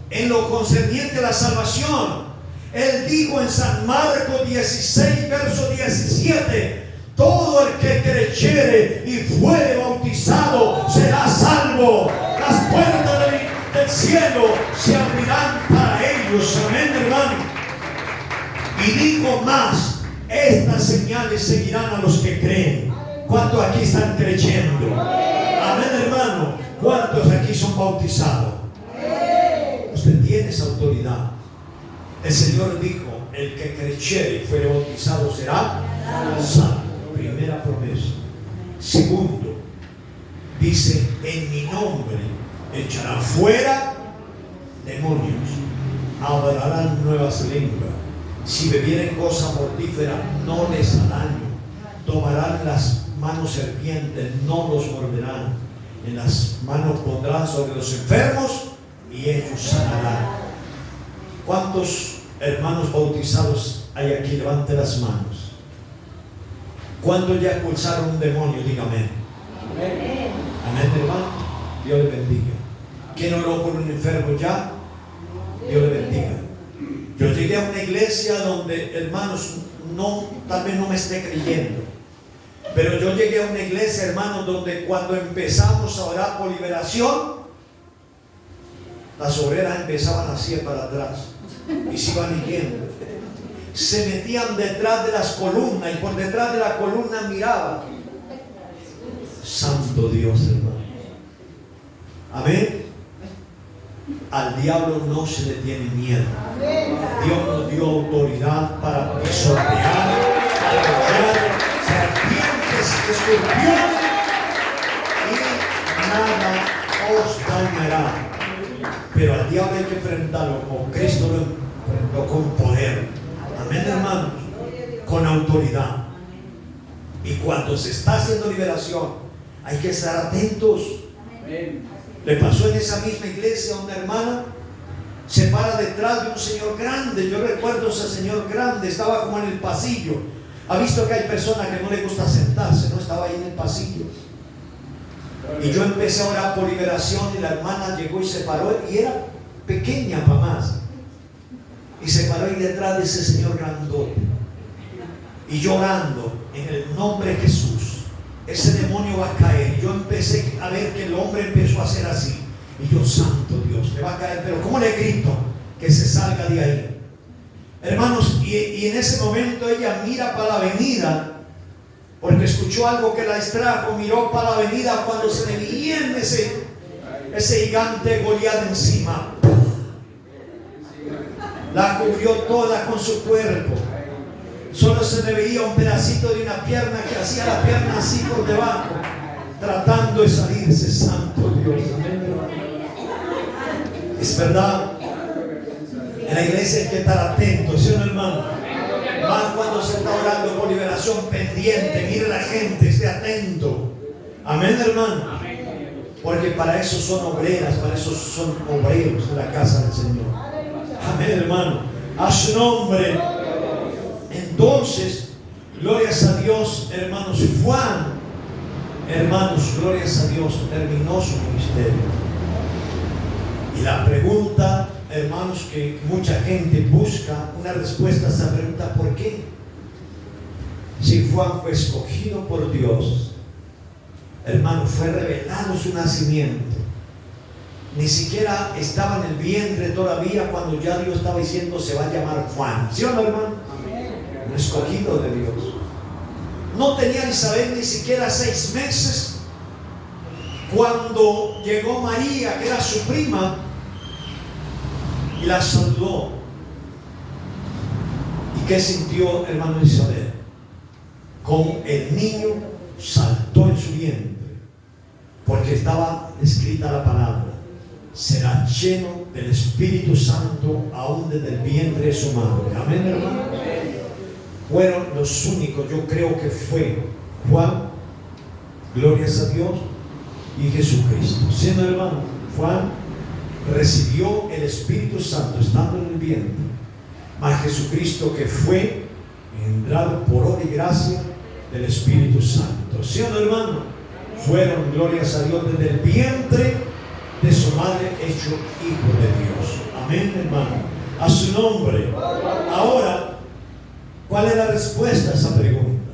en lo concerniente a la salvación. Él dijo en San Marcos 16, verso 17: todo el que creyere y fuere bautizado será salvo. Las puertas del cielo se abrirán para ellos. Amén, hermano. Y dijo más: estas señales seguirán a los que creen. ¿Cuántos aquí están creyendo? Amén, hermano. ¿Cuántos aquí son bautizados? Usted tiene esa autoridad. El Señor dijo: el que creyere y fuere bautizado será salvo. Primera promesa. Segundo, dice: en mi nombre echarán fuera demonios, hablarán nuevas lenguas, si bebieren cosa mortífera no les hará daño, tomarán las manos serpientes, no los morderán, en las manos pondrán sobre los enfermos y ellos sanarán. ¿Cuántos hermanos bautizados hay aquí? Levante las manos. ¿Cuántos ya expulsaron un demonio? Dígame. Amén. Amén, hermano. Dios le bendiga. ¿Quién oró por un enfermo ya? Dios le bendiga. Yo llegué a una iglesia donde, hermanos, tal vez no me esté creyendo, pero yo llegué a una iglesia, hermanos, donde cuando empezamos a orar por liberación, las obreras empezaban así para atrás y se iban yendo. Se metían detrás de las columnas y por detrás de la columna miraban. Santo Dios, hermano. Amén. Al diablo no se le tiene miedo. Dios nos dio autoridad para pisotear, arrollar serpientes, escorpiones, y nada os dañará. Pero al diablo hay que enfrentarlo como Cristo lo enfrentó, con poder. Amén, hermanos. Con autoridad. Y cuando se está haciendo liberación, hay que estar atentos. Le pasó en esa misma iglesia a una hermana, se para detrás de un señor grande. Yo recuerdo ese señor grande, estaba como en el pasillo. Ha visto que hay personas que no les gusta sentarse, no, estaba ahí en el pasillo. Y yo empecé a orar por liberación y la hermana llegó y se paró, y era pequeña para más, y se paró ahí detrás de ese señor grandote, y llorando en el nombre de Jesús, ese demonio va a caer. Y yo empecé a ver que el hombre empezó a hacer así, y yo, santo Dios, le va a caer, pero ¿cómo le grito que se salga de ahí? Hermanos, y en ese momento ella mira para la avenida, porque escuchó algo que la distrajo. Miró para la avenida cuando se le viene ese gigante Goliat encima. La cubrió toda con su cuerpo. Solo se le veía un pedacito de una pierna que hacía la pierna así por debajo, tratando de salirse. Santo Dios. Es verdad. En la iglesia hay que estar atentos, ¿sí o no, hermano? Más cuando se está orando por liberación, pendiente, mire la gente, esté atento. Amén, hermano. Porque para eso son obreras, para eso son obreros de la casa del Señor. Amén, hermano. A su nombre. Entonces, glorias a Dios, hermanos. Juan, hermanos, glorias a Dios, terminó su ministerio. Y la pregunta, hermanos, que mucha gente busca una respuesta a esa pregunta: ¿por qué? Si Juan fue escogido por Dios, hermanos, fue revelado su nacimiento, ni siquiera estaba en el vientre todavía cuando ya Dios estaba diciendo se va a llamar Juan. ¿Sí o no, hermano? Un escogido de Dios. No tenía Isabel ni siquiera 6 meses cuando llegó María, que era su prima, y la saludó. ¿Y qué sintió, hermano Isabel? Con el niño saltó en su vientre, porque estaba escrita la palabra: será lleno del Espíritu Santo aún desde el vientre de su madre. Amén, hermano. Fueron los únicos, yo creo que fue Juan, glorias a Dios, y Jesucristo. ¿Sí, no, hermano? Juan recibió el Espíritu Santo estando en el vientre, mas Jesucristo, que fue engendrado por obra y gracia del Espíritu Santo. ¿Sí o no, hermano? Fueron, glorias a Dios, desde el vientre de su madre hecho hijo de Dios. Amén, hermano. A su nombre. Ahora, ¿cuál es la respuesta a esa pregunta?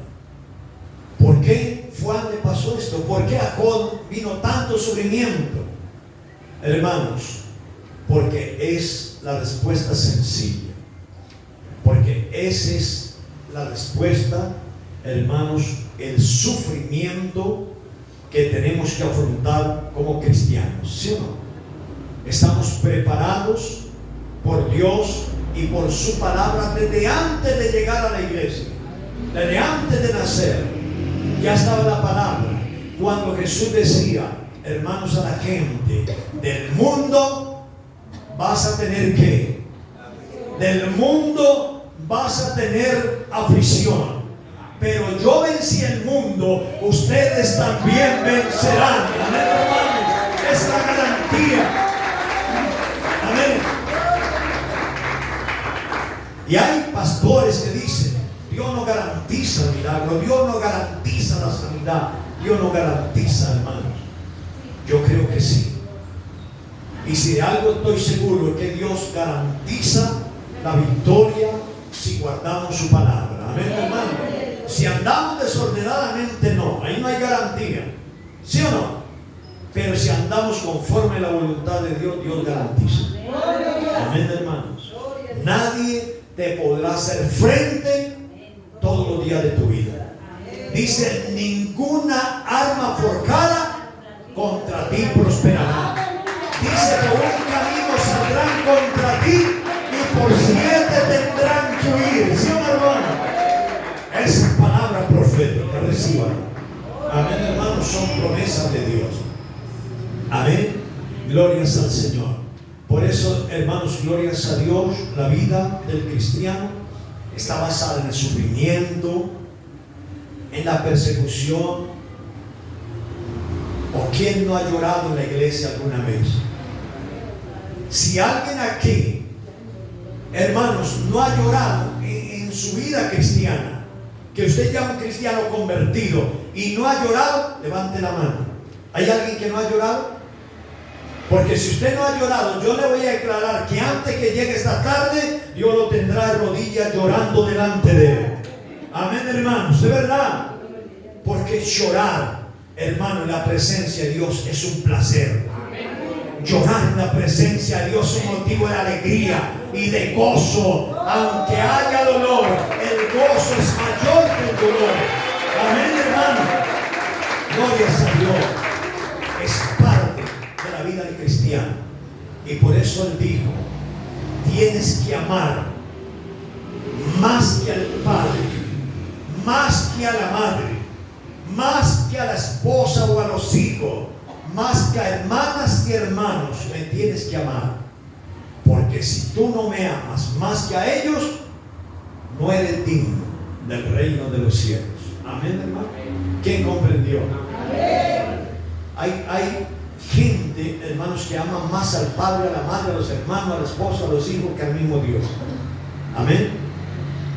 ¿Por qué Juan le pasó esto? ¿Por qué a Juan vino tanto sufrimiento? Hermanos, porque es la respuesta sencilla. Porque esa es la respuesta, hermanos, el sufrimiento que tenemos que afrontar como cristianos. ¿Sí o no? Estamos preparados por Dios y por su palabra desde antes de llegar a la iglesia, desde antes de nacer. Ya estaba la palabra. Cuando Jesús decía, hermanos, a la gente del mundo vas a tener que, del mundo vas a tener aflicción, pero yo vencí el mundo, ustedes también vencerán. Amén, hermanos. Es la garantía. Amén. Y hay pastores que dicen: Dios no garantiza el milagro, Dios no garantiza la sanidad, Dios no garantiza, hermanos. Yo creo que sí. Y si de algo estoy seguro es que Dios garantiza la victoria si guardamos su palabra. Amén, hermano. Si andamos desordenadamente, no, ahí no hay garantía. ¿Sí o no? Pero si andamos conforme a la voluntad de Dios, Dios garantiza. Amén, hermanos. Nadie te podrá hacer frente todos los días de tu vida. Dice: ninguna arma forjada contra ti prosperará. Dice, por un camino saldrán contra ti y por 7 tendrán que huir. ¿Sí, hermano? Esa palabra profética, recíbala. Amén, hermanos, son promesas de Dios. Amén. Glorias al Señor. Por eso, hermanos, glorias a Dios, la vida del cristiano está basada en el sufrimiento, en la persecución. ¿O quién no ha llorado en la iglesia alguna vez? Si alguien aquí, hermanos, no ha llorado en su vida cristiana, que usted ya es un cristiano convertido y no ha llorado, levante la mano. ¿Hay alguien que no ha llorado? Porque si usted no ha llorado, yo le voy a declarar que antes que llegue esta tarde, Dios lo tendrá de rodillas llorando delante de él. Amén, hermanos, es verdad. Porque llorar, hermano, en la presencia de Dios es un placer. Llorar en la presencia de Dios es un motivo de alegría y de gozo. Aunque haya dolor, el gozo es mayor que el dolor. Amén, hermano. Glorias a Dios. Es parte de la vida del cristiano. Y por eso Él dijo, tienes que amar más que al padre, más que a la madre, más que a la esposa o a los hijos, más que a hermanas y hermanos, me tienes que amar. Porque si tú no me amas más que a ellos, no eres digno del reino de los cielos. Amén, hermano. ¿Quién comprendió? Amén. Hay gente, hermanos, que ama más al padre, a la madre, a los hermanos, a la esposa, a los hijos que al mismo Dios. Amén.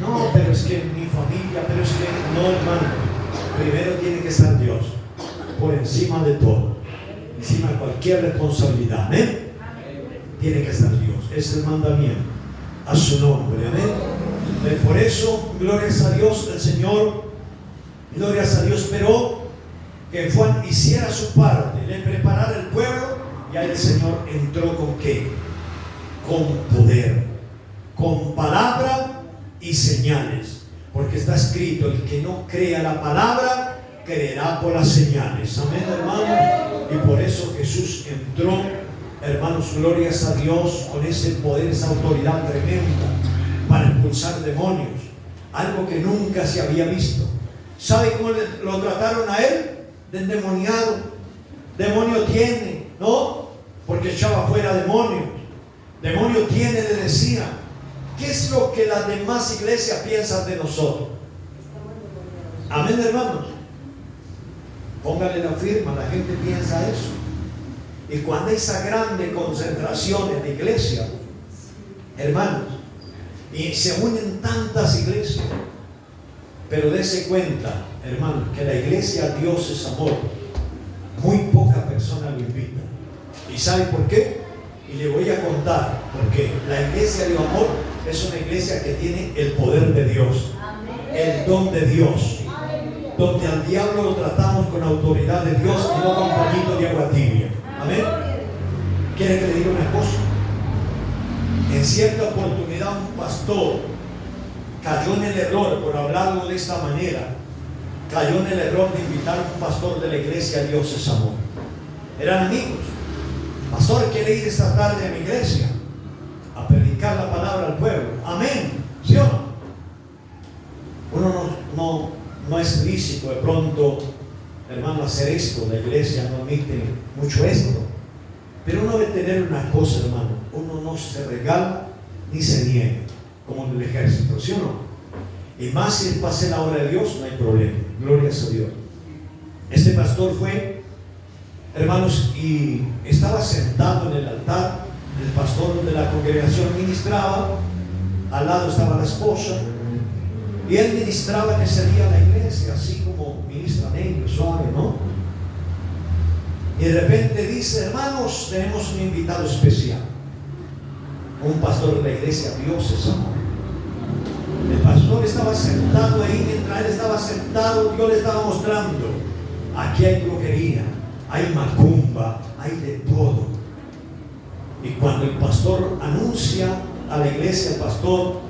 No, pero es que mi familia, pero es que no, hermano. Primero tiene que estar Dios por encima de todo, encima de cualquier responsabilidad. Amén. Tiene que estar Dios. Es el mandamiento a su nombre. Amén. Por eso, glorias a Dios, el Señor, glorias a Dios, esperó que Juan hiciera su parte, le preparara el pueblo, y ahí el Señor entró con ¿qué? Con poder, con palabra y señales. Porque está escrito, el que no crea la palabra, creerá por las señales. Amén, hermanos. Y por eso Jesús entró, hermanos, glorias a Dios, con ese poder, esa autoridad tremenda para expulsar demonios. Algo que nunca se había visto. ¿Sabe cómo lo trataron a él? De endemoniado. Demonio tiene, ¿no? Porque echaba fuera demonios. Demonio tiene, le decía. ¿Qué es lo que las demás iglesias piensan de nosotros? Amén, hermanos. Póngale la firma, la gente piensa eso. Y cuando hay esa grande concentración en la iglesia, hermanos, y se unen tantas iglesias, pero dése cuenta, hermanos, que la iglesia Dios es amor. Muy poca persona lo invita. ¿Y sabe por qué? Y le voy a contar, porque la iglesia de amor es una iglesia que tiene el poder de Dios, el don de Dios, donde al diablo lo tratamos con autoridad de Dios y no con pañito de agua tibia. Amén. ¿Quiere que le diga una cosa? En cierta oportunidad un pastor cayó en el error, por hablarlo de esta manera, cayó en el error de invitar a un pastor de la iglesia Dios es amor. Eran amigos. Pastor, ¿quiere ir esta tarde a mi iglesia a predicar la palabra al pueblo? Amén. ¿Sí o no? Uno no es lícito de pronto, hermano, hacer esto. La iglesia no admite mucho esto. Pero uno debe tener una cosa, hermano. Uno no se regala ni se niega, como en el ejército. ¿Sí o no? Y más si es para hacer la obra de Dios, no hay problema. Glorias a Dios. Este pastor fue, hermanos, y estaba sentado en el altar. El pastor de la congregación ministraba, al lado estaba la esposa, y él ministraba que sería la iglesia, así como ministran ellos, suave, ¿no? Y de repente dice: hermanos, tenemos un invitado especial, un pastor de la iglesia Dios es amor. El pastor estaba sentado ahí, mientras él estaba sentado, Dios le estaba mostrando: aquí hay brujería, hay macumba, hay de todo. Y cuando el pastor anuncia a la iglesia, el pastor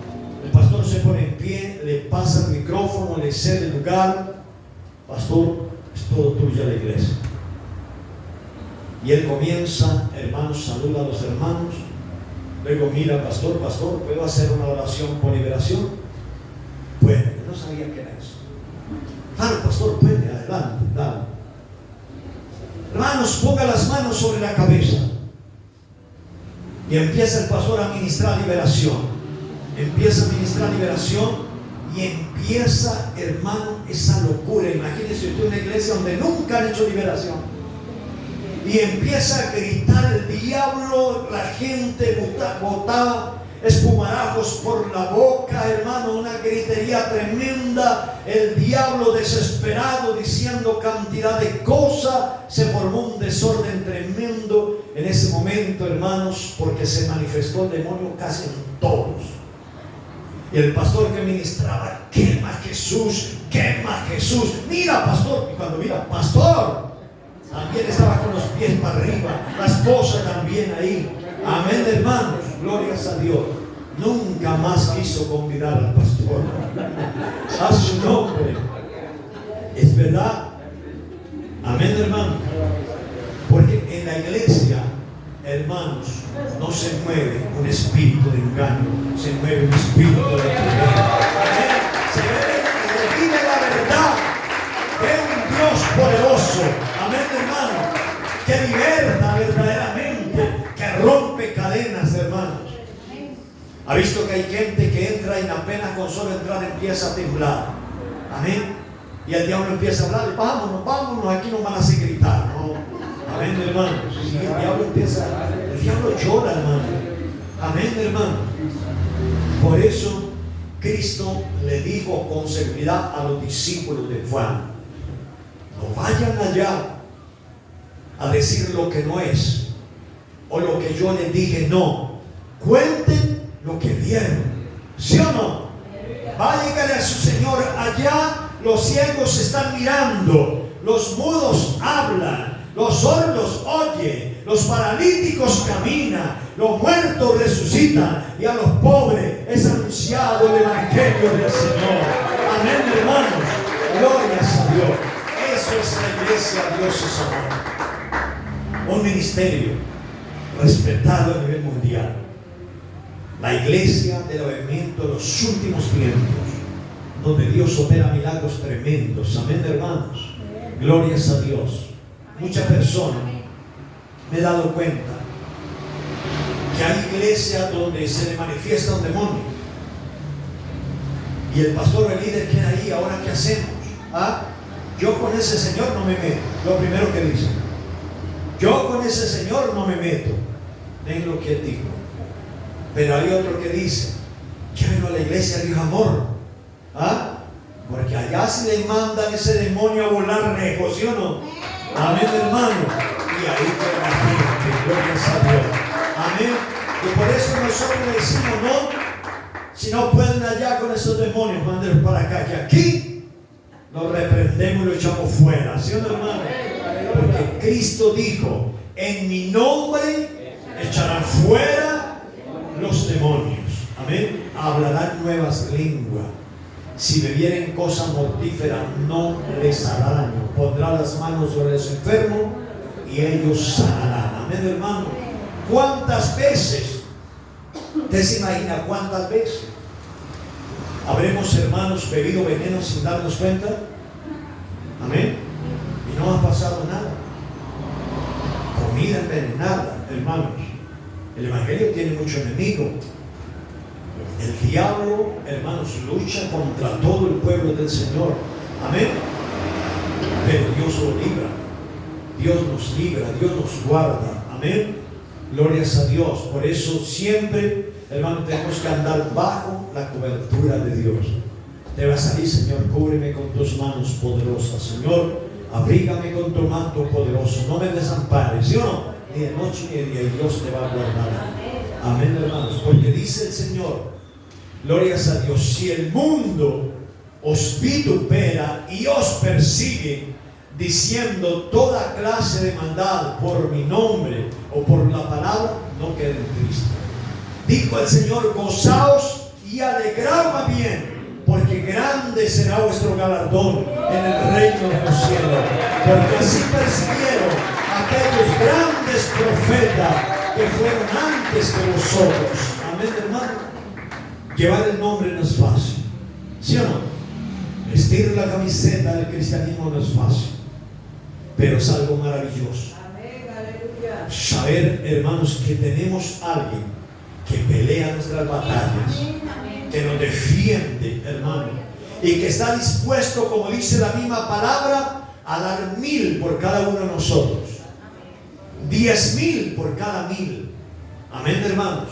se pone en pie, le pasa el micrófono, le cede el lugar. Pastor, es todo tuyo la iglesia. Y él comienza, hermanos, saluda a los hermanos. Luego mira, pastor, ¿puedo hacer una oración por liberación? Puede, yo no sabía qué era eso. Claro, pastor, puede, adelante, dale. Hermanos, ponga las manos sobre la cabeza. Y empieza el pastor a ministrar liberación. Empieza a ministrar liberación y empieza, hermano, esa locura. Imagínense usted una iglesia donde nunca han hecho liberación. Y empieza a gritar el diablo, la gente botaba espumarajos por la boca, hermano, una gritería tremenda, el diablo desesperado diciendo cantidad de cosas, se formó un desorden tremendo en ese momento, hermanos, porque se manifestó el demonio casi en todos. Y el pastor que ministraba, quema Jesús, mira pastor, y cuando mira, pastor, también estaba con los pies para arriba, la esposa también ahí. Amén, hermanos, glorias a Dios. Nunca más quiso convidar al pastor a su nombre. Es verdad. Amén, hermanos. Porque en la iglesia, hermanos, no se mueve un espíritu de engaño, se mueve un espíritu de poder. Amén. Se vive la verdad de un Dios poderoso. Amén, hermano, que liberta verdaderamente, que rompe cadenas, hermanos. Ha visto que hay gente que entra y apenas con solo entrar empieza a temblar. Amén. Y el diablo empieza a hablar, vámonos, aquí nos van a hacer gritar. No. Amén, hermano. Y el diablo llora, hermano. Amén, hermano. Por eso Cristo le dijo con seguridad a los discípulos de Juan: no vayan allá a decir lo que no es, o lo que yo les dije no. Cuenten lo que vieron, ¿sí o no? Váyale a su Señor. Allá los ciegos están mirando, los mudos hablan, los sordos oyen, los paralíticos caminan, los muertos resucitan, y a los pobres es anunciado el evangelio del Señor. Amén, hermanos, glorias a Dios. Eso es la iglesia. Dios es amor. Un ministerio respetado a nivel mundial. La iglesia del avivamiento de los últimos tiempos, donde Dios opera milagros tremendos. Amén, hermanos. Glorias a Dios. Muchas personas me he dado cuenta que hay iglesias donde se le manifiesta un demonio y el pastor o el líder queda ahí. ¿Ahora qué hacemos? Yo con ese señor no me meto. Lo primero que dice: yo con ese señor no me meto. Ven lo que él dijo. Pero hay otro que dice: llévenlo a la iglesia de Dios Amor. Porque allá se le mandan ese demonio a volar lejos, ¿sí o no? Amén, hermano. Y ahí te imaginas que glorias a Dios. Amén. Y por eso nosotros le decimos: no, si no pueden allá con esos demonios, mándenlos para acá, que aquí lo reprendemos y lo echamos fuera, ¿sí o no, hermano? Porque Cristo dijo: en mi nombre echarán fuera los demonios. Amén. Hablarán nuevas lenguas. Si bebieren cosas mortíferas no les hará daño. Pondrá las manos sobre los enfermos y ellos sanarán. Amén, hermano. ¿Cuántas veces? ¿Usted se imagina cuántas veces habremos, hermanos, bebido veneno sin darnos cuenta? Amén. Y no ha pasado nada. Comida envenenada, hermanos. El evangelio tiene mucho enemigo. El diablo, hermanos, lucha contra todo el pueblo del Señor. Amén. Pero Dios lo libra. Dios nos libra, Dios nos guarda. Amén. Glorias a Dios. Por eso siempre, hermanos, tenemos que andar bajo la cobertura de Dios. Te va a salir: Señor, cúbreme con tus manos poderosas. Señor, abrígame con tu manto poderoso. No me desampares, ¿sí o no? Ni de noche ni de día, y Dios te va a guardar. Amén, hermanos. Porque dice el Señor, glorias a Dios: si el mundo os vitupera y os persigue, diciendo toda clase de maldad por mi nombre o por la palabra, no queden tristes. Dijo el Señor: gozaos y alegraos bien, porque grande será vuestro galardón en el reino de los cielos. Porque así persiguieron aquellos grandes grandes profetas que fueron antes que vosotros. Amén, hermano. Llevar el nombre no es fácil, ¿sí o no? Vestir la camiseta del cristianismo no es fácil, pero es algo maravilloso. Saber, hermanos, que tenemos a alguien que pelea nuestras batallas, que nos defiende, hermano, y que está dispuesto, como dice la misma palabra, a dar 1000 por cada uno de nosotros, 10,000 por cada 1000. Amén, hermanos,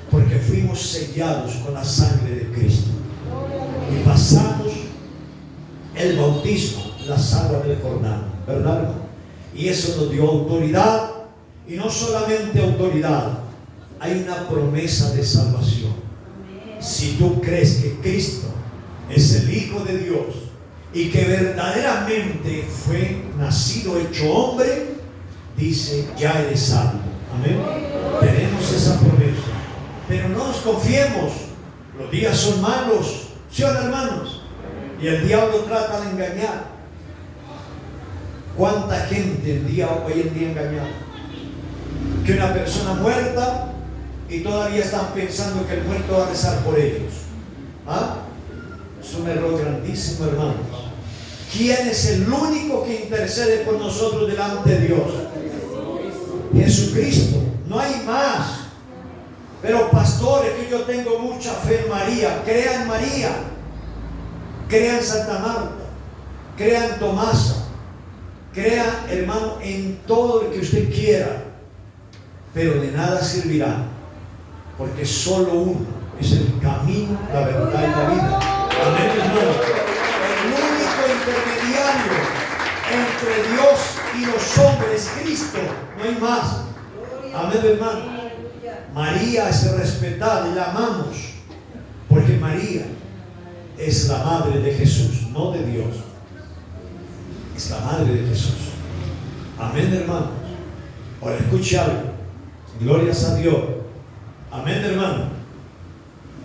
porque fuimos sellados con la sangre de Cristo y pasamos el bautismo, las aguas del Jordán, ¿verdad, hermano? Y eso nos dio autoridad, y no solamente autoridad, hay una promesa de salvación. Si tú crees que Cristo es el Hijo de Dios y que verdaderamente fue nacido hecho hombre, dice, ya eres salvo. Amén. Tenemos esa promesa, pero no nos confiemos. Los días son malos, ¿sí o no, hermanos? Y el diablo trata de engañar. ¿Cuánta gente hoy en día engañada? Que una persona muerta y todavía están pensando que el muerto va a rezar por ellos. ¿Ah? Es un error grandísimo, hermanos. ¿Quién es el único que intercede por nosotros delante de Dios? Jesucristo. No hay más. Pero pastores, que yo tengo mucha fe en María. Crea en María, crea en Santa Marta, crea en Tomasa, crea, hermano, en todo lo que usted quiera, pero de nada servirá, porque solo uno es el camino, la verdad y la vida. Amén, hermano. El único intermediario entre Dios y los hombres es Cristo, no hay más. Amén, hermano. María es respetada y la amamos, porque María es la madre de Jesús, no de Dios. Es la madre de Jesús. Amén, hermanos. Ahora escuche algo. Glorias a Dios. Amén, hermano.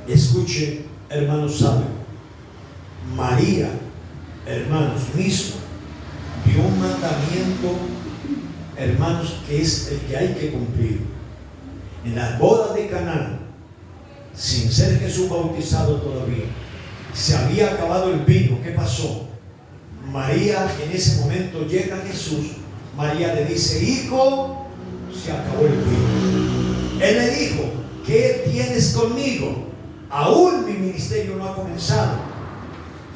Escuche, hermano sabio. María, hermanos, mismo dio un mandamiento, hermanos, que es el que hay que cumplir. En las bodas de Caná, sin ser Jesús bautizado todavía, se había acabado el vino. ¿Qué pasó? María en ese momento llega a Jesús. María le dice, hijo, se acabó el vino. Él le dijo, ¿qué tienes conmigo? Aún mi ministerio no ha comenzado.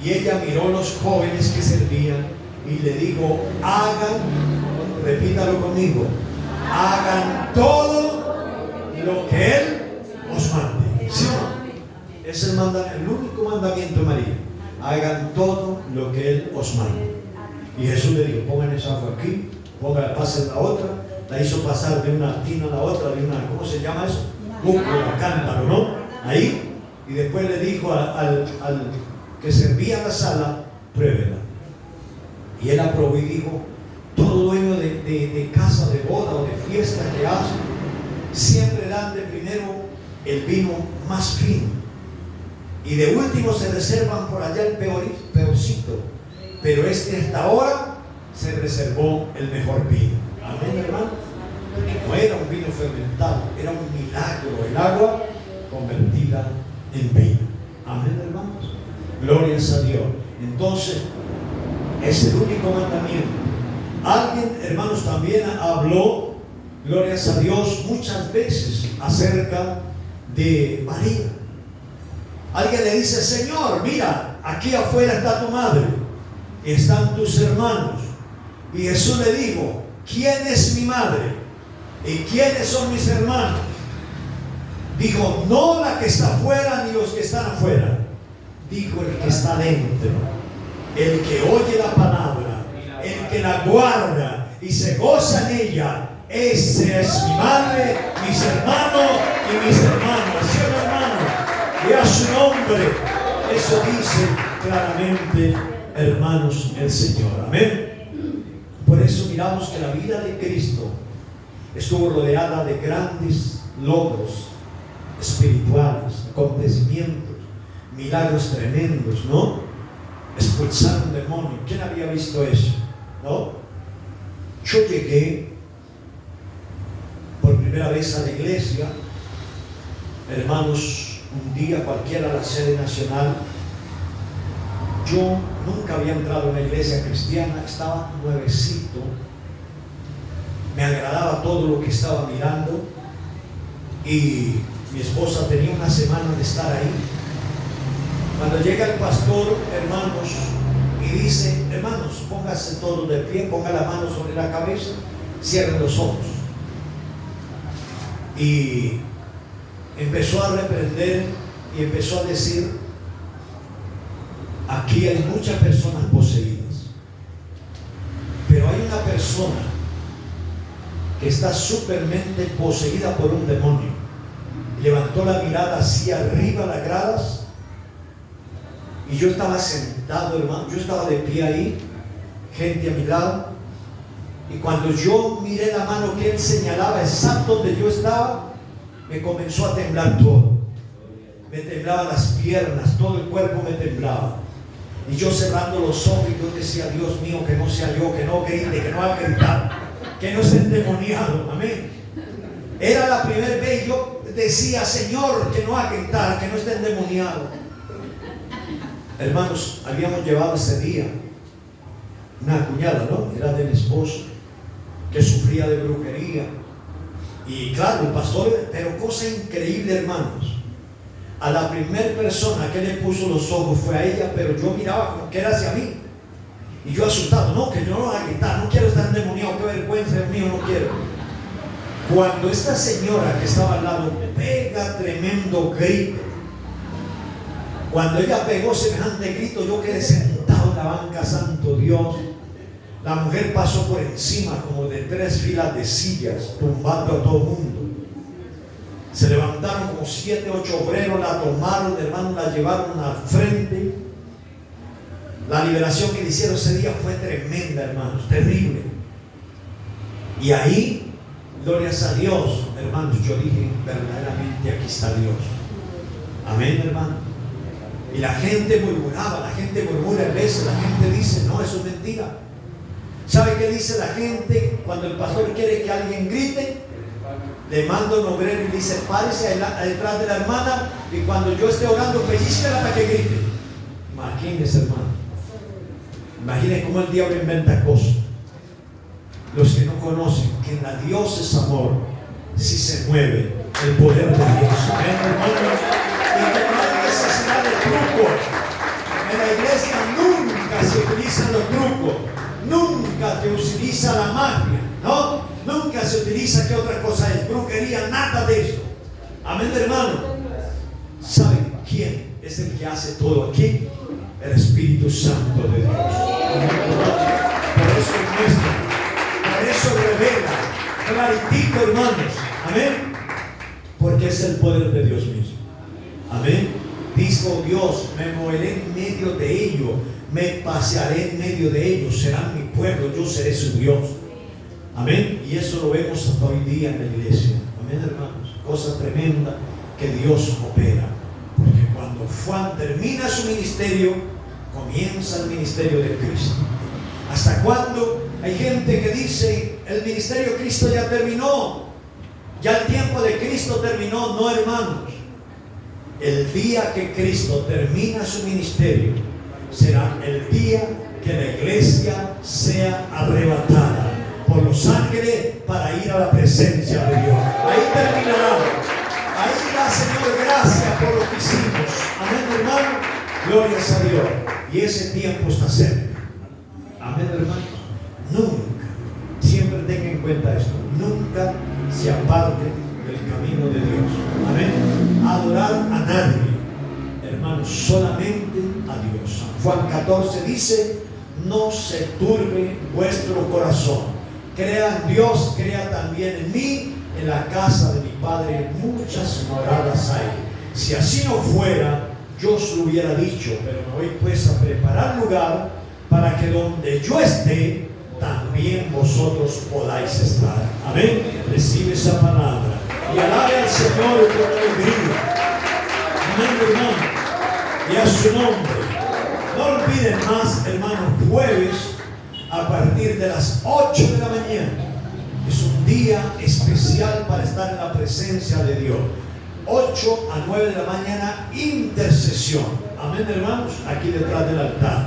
Y ella miró a los jóvenes que servían y le dijo, hagan, repítalo conmigo, hagan todo lo que Él os mande. ¿Sí o no? Es el único mandamiento de María. Hagan todo lo que Él os mande. Y Jesús le dijo, pongan esa agua aquí, póngala, pasen la otra. La hizo pasar de una tina a la otra, de una, ¿cómo se llama eso? Cúpula, cántaro, ¿no? Ahí. Y después le dijo al que servía la sala, pruébela. Y él aprobó y dijo, todo dueño de casa, de boda o de fiesta que hace, siempre dan de primero el vino más fino, y de último se reservan por allá el peorcito, pero hasta ahora se reservó el mejor vino. Amén, hermano. No era un vino fermentado, era un milagro, el agua convertida en vino. Amén, hermanos. Glorias a Dios. Entonces es el único mandamiento. Alguien, hermanos, también habló, glorias a Dios, muchas veces acerca de María. Alguien le dice, Señor, mira, aquí afuera está tu madre, están tus hermanos. Y Jesús le dijo, ¿quién es mi madre? ¿Y quiénes son mis hermanos? Dijo, no la que está afuera ni los que están afuera. Dijo, el que está dentro, el que oye la palabra, el que la guarda y se goza en ella. Ese es mi madre, mis hermanos y mis hermanas. ¿Sí, hermano? Y a su nombre. Eso dice claramente, hermanos, el Señor. Amén. Por eso miramos que la vida de Cristo estuvo rodeada de grandes logros espirituales, acontecimientos, milagros tremendos, ¿no? Expulsar un demonio. ¿Quién había visto eso? ¿No? Yo llegué primera vez a la iglesia, hermanos, un día cualquiera a la sede nacional. Yo nunca había entrado en una iglesia cristiana, estaba nuevecito, me agradaba todo lo que estaba mirando, y mi esposa tenía una semana de estar ahí. Cuando llega el pastor, hermanos, y dice: hermanos, pónganse todos de pie, pongan la mano sobre la cabeza, cierren los ojos. Y empezó a reprender y empezó a decir: aquí hay muchas personas poseídas, pero hay una persona que está supermente poseída por un demonio. Levantó la mirada hacia arriba, las gradas, y yo estaba sentado, hermano, yo estaba de pie ahí, gente a mi lado, y cuando yo miré la mano que él señalaba exacto donde yo estaba, me comenzó a temblar todo. Me temblaban las piernas, todo el cuerpo me temblaba. Y yo cerrando los ojos, y yo decía: Dios mío, que no sea yo, que no grite, que no haga gritar, que no esté endemoniado. Amén. Era la primera vez, yo decía: Señor, que no haga gritar, que no esté endemoniado. Hermanos, habíamos llevado ese día una cuñada, ¿no? Era de mi esposo, que sufría de brujería. Y claro, el pastor, pero cosa increíble, hermanos, a la primera persona que le puso los ojos fue a ella, pero yo miraba como que era hacia mí. Y yo asustado: no, que yo no voy a gritar, no quiero estar endemoniado, qué vergüenza, Dios mío, no quiero. Cuando esta señora que estaba al lado pega tremendo grito, cuando ella pegó semejante grito, yo quedé sentado en la banca, santo Dios. La mujer pasó por encima como de 3 filas de sillas, tumbando a todo el mundo. Se levantaron como 7, 8 obreros, la tomaron, hermano, la llevaron al frente. La liberación que le hicieron ese día fue tremenda, hermanos, terrible. Y ahí, glorias a Dios, hermanos, yo dije: verdaderamente aquí está Dios. Amén, hermano. Y la gente murmuraba, la gente murmura a veces, la gente dice: no, eso es mentira. ¿Sabe qué dice la gente cuando el pastor quiere que alguien grite? Le manda un obrero y le dice: párese detrás de la hermana, y cuando yo esté orando, pellizquela para que grite. Imagínense, hermano. Imaginen cómo el diablo inventa cosas. Los que no conocen que en la Dios es amor, si se mueve el poder de Dios. Amén, hermano. Y que no hay necesidad de truco. En la iglesia nunca se utilizan los trucos, nunca se utiliza la magia, ¿no? Nunca se utiliza que otra cosa es brujería, nada de eso. Amén, hermano. ¿Saben quién es el que hace todo aquí? El Espíritu Santo de Dios. Amén, hermano. Por eso muestra, por eso revela, claritico, hermanos. Amén. Porque es el poder de Dios mismo. Amén. Dijo Dios: me moveré en medio de ellos, me pasearé en medio de ellos, serán mi pueblo, yo seré su Dios. Amén. Y eso lo vemos hasta hoy día en la iglesia. Amén, hermanos. Cosa tremenda que Dios opera. Porque cuando Juan termina su ministerio, comienza el ministerio de Cristo. ¿Hasta cuándo? Hay gente que dice: el ministerio de Cristo ya terminó, ya el tiempo de Cristo terminó. No, hermanos. El día que Cristo termina su ministerio será el día que la iglesia sea arrebatada por los ángeles para ir a la presencia de Dios. Ahí terminará. Ahí da, Señor, gracias por lo que hicimos. Amén, hermano. Glorias a Dios. Y ese tiempo está cerca. Amén, hermano. Nunca, siempre tenga en cuenta esto, nunca se aparte del camino de Dios. Amén. Adorar a nadie, hermanos, solamente a Dios. Juan 14 dice: no se turbe vuestro corazón. Crea en Dios, crea también en mí. En la casa de mi Padre muchas moradas hay. Si así no fuera, yo os lo hubiera dicho, pero me voy pues a preparar lugar para que donde yo esté, también vosotros podáis estar. Amén. Recibe esa palabra y alabe al Señor con alegría. Amén, hermano. Y a su nombre. No olviden más, hermanos, jueves a partir de las 8 de la mañana. Es un día especial para estar en la presencia de Dios. 8 a 9 de la mañana, intercesión. Amén, hermanos, aquí detrás del altar.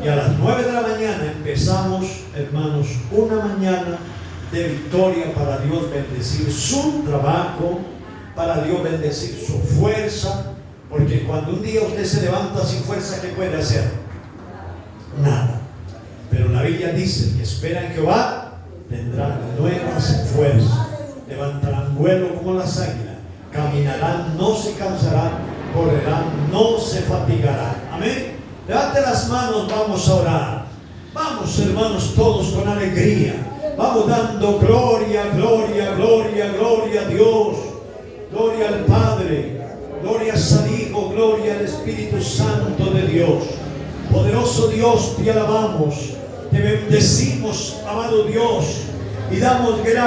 Y a las 9 de la mañana empezamos, hermanos, una mañana de victoria para Dios bendecir su trabajo, para Dios bendecir su fuerza. Porque cuando un día usted se levanta sin fuerza, ¿qué puede hacer? Nada. Pero la Biblia dice que espera en Jehová, tendrán nuevas fuerzas, levantarán vuelo como las águilas, caminarán, no se cansarán, correrán, no se fatigarán. Amén. Levante las manos, vamos a orar. Vamos, hermanos, todos con alegría. Vamos dando gloria, gloria, gloria, gloria a Dios. Gloria al Padre, gloria al Hijo, gloria al Espíritu Santo de Dios. Poderoso Dios, te alabamos, te bendecimos, amado Dios, y damos gracias.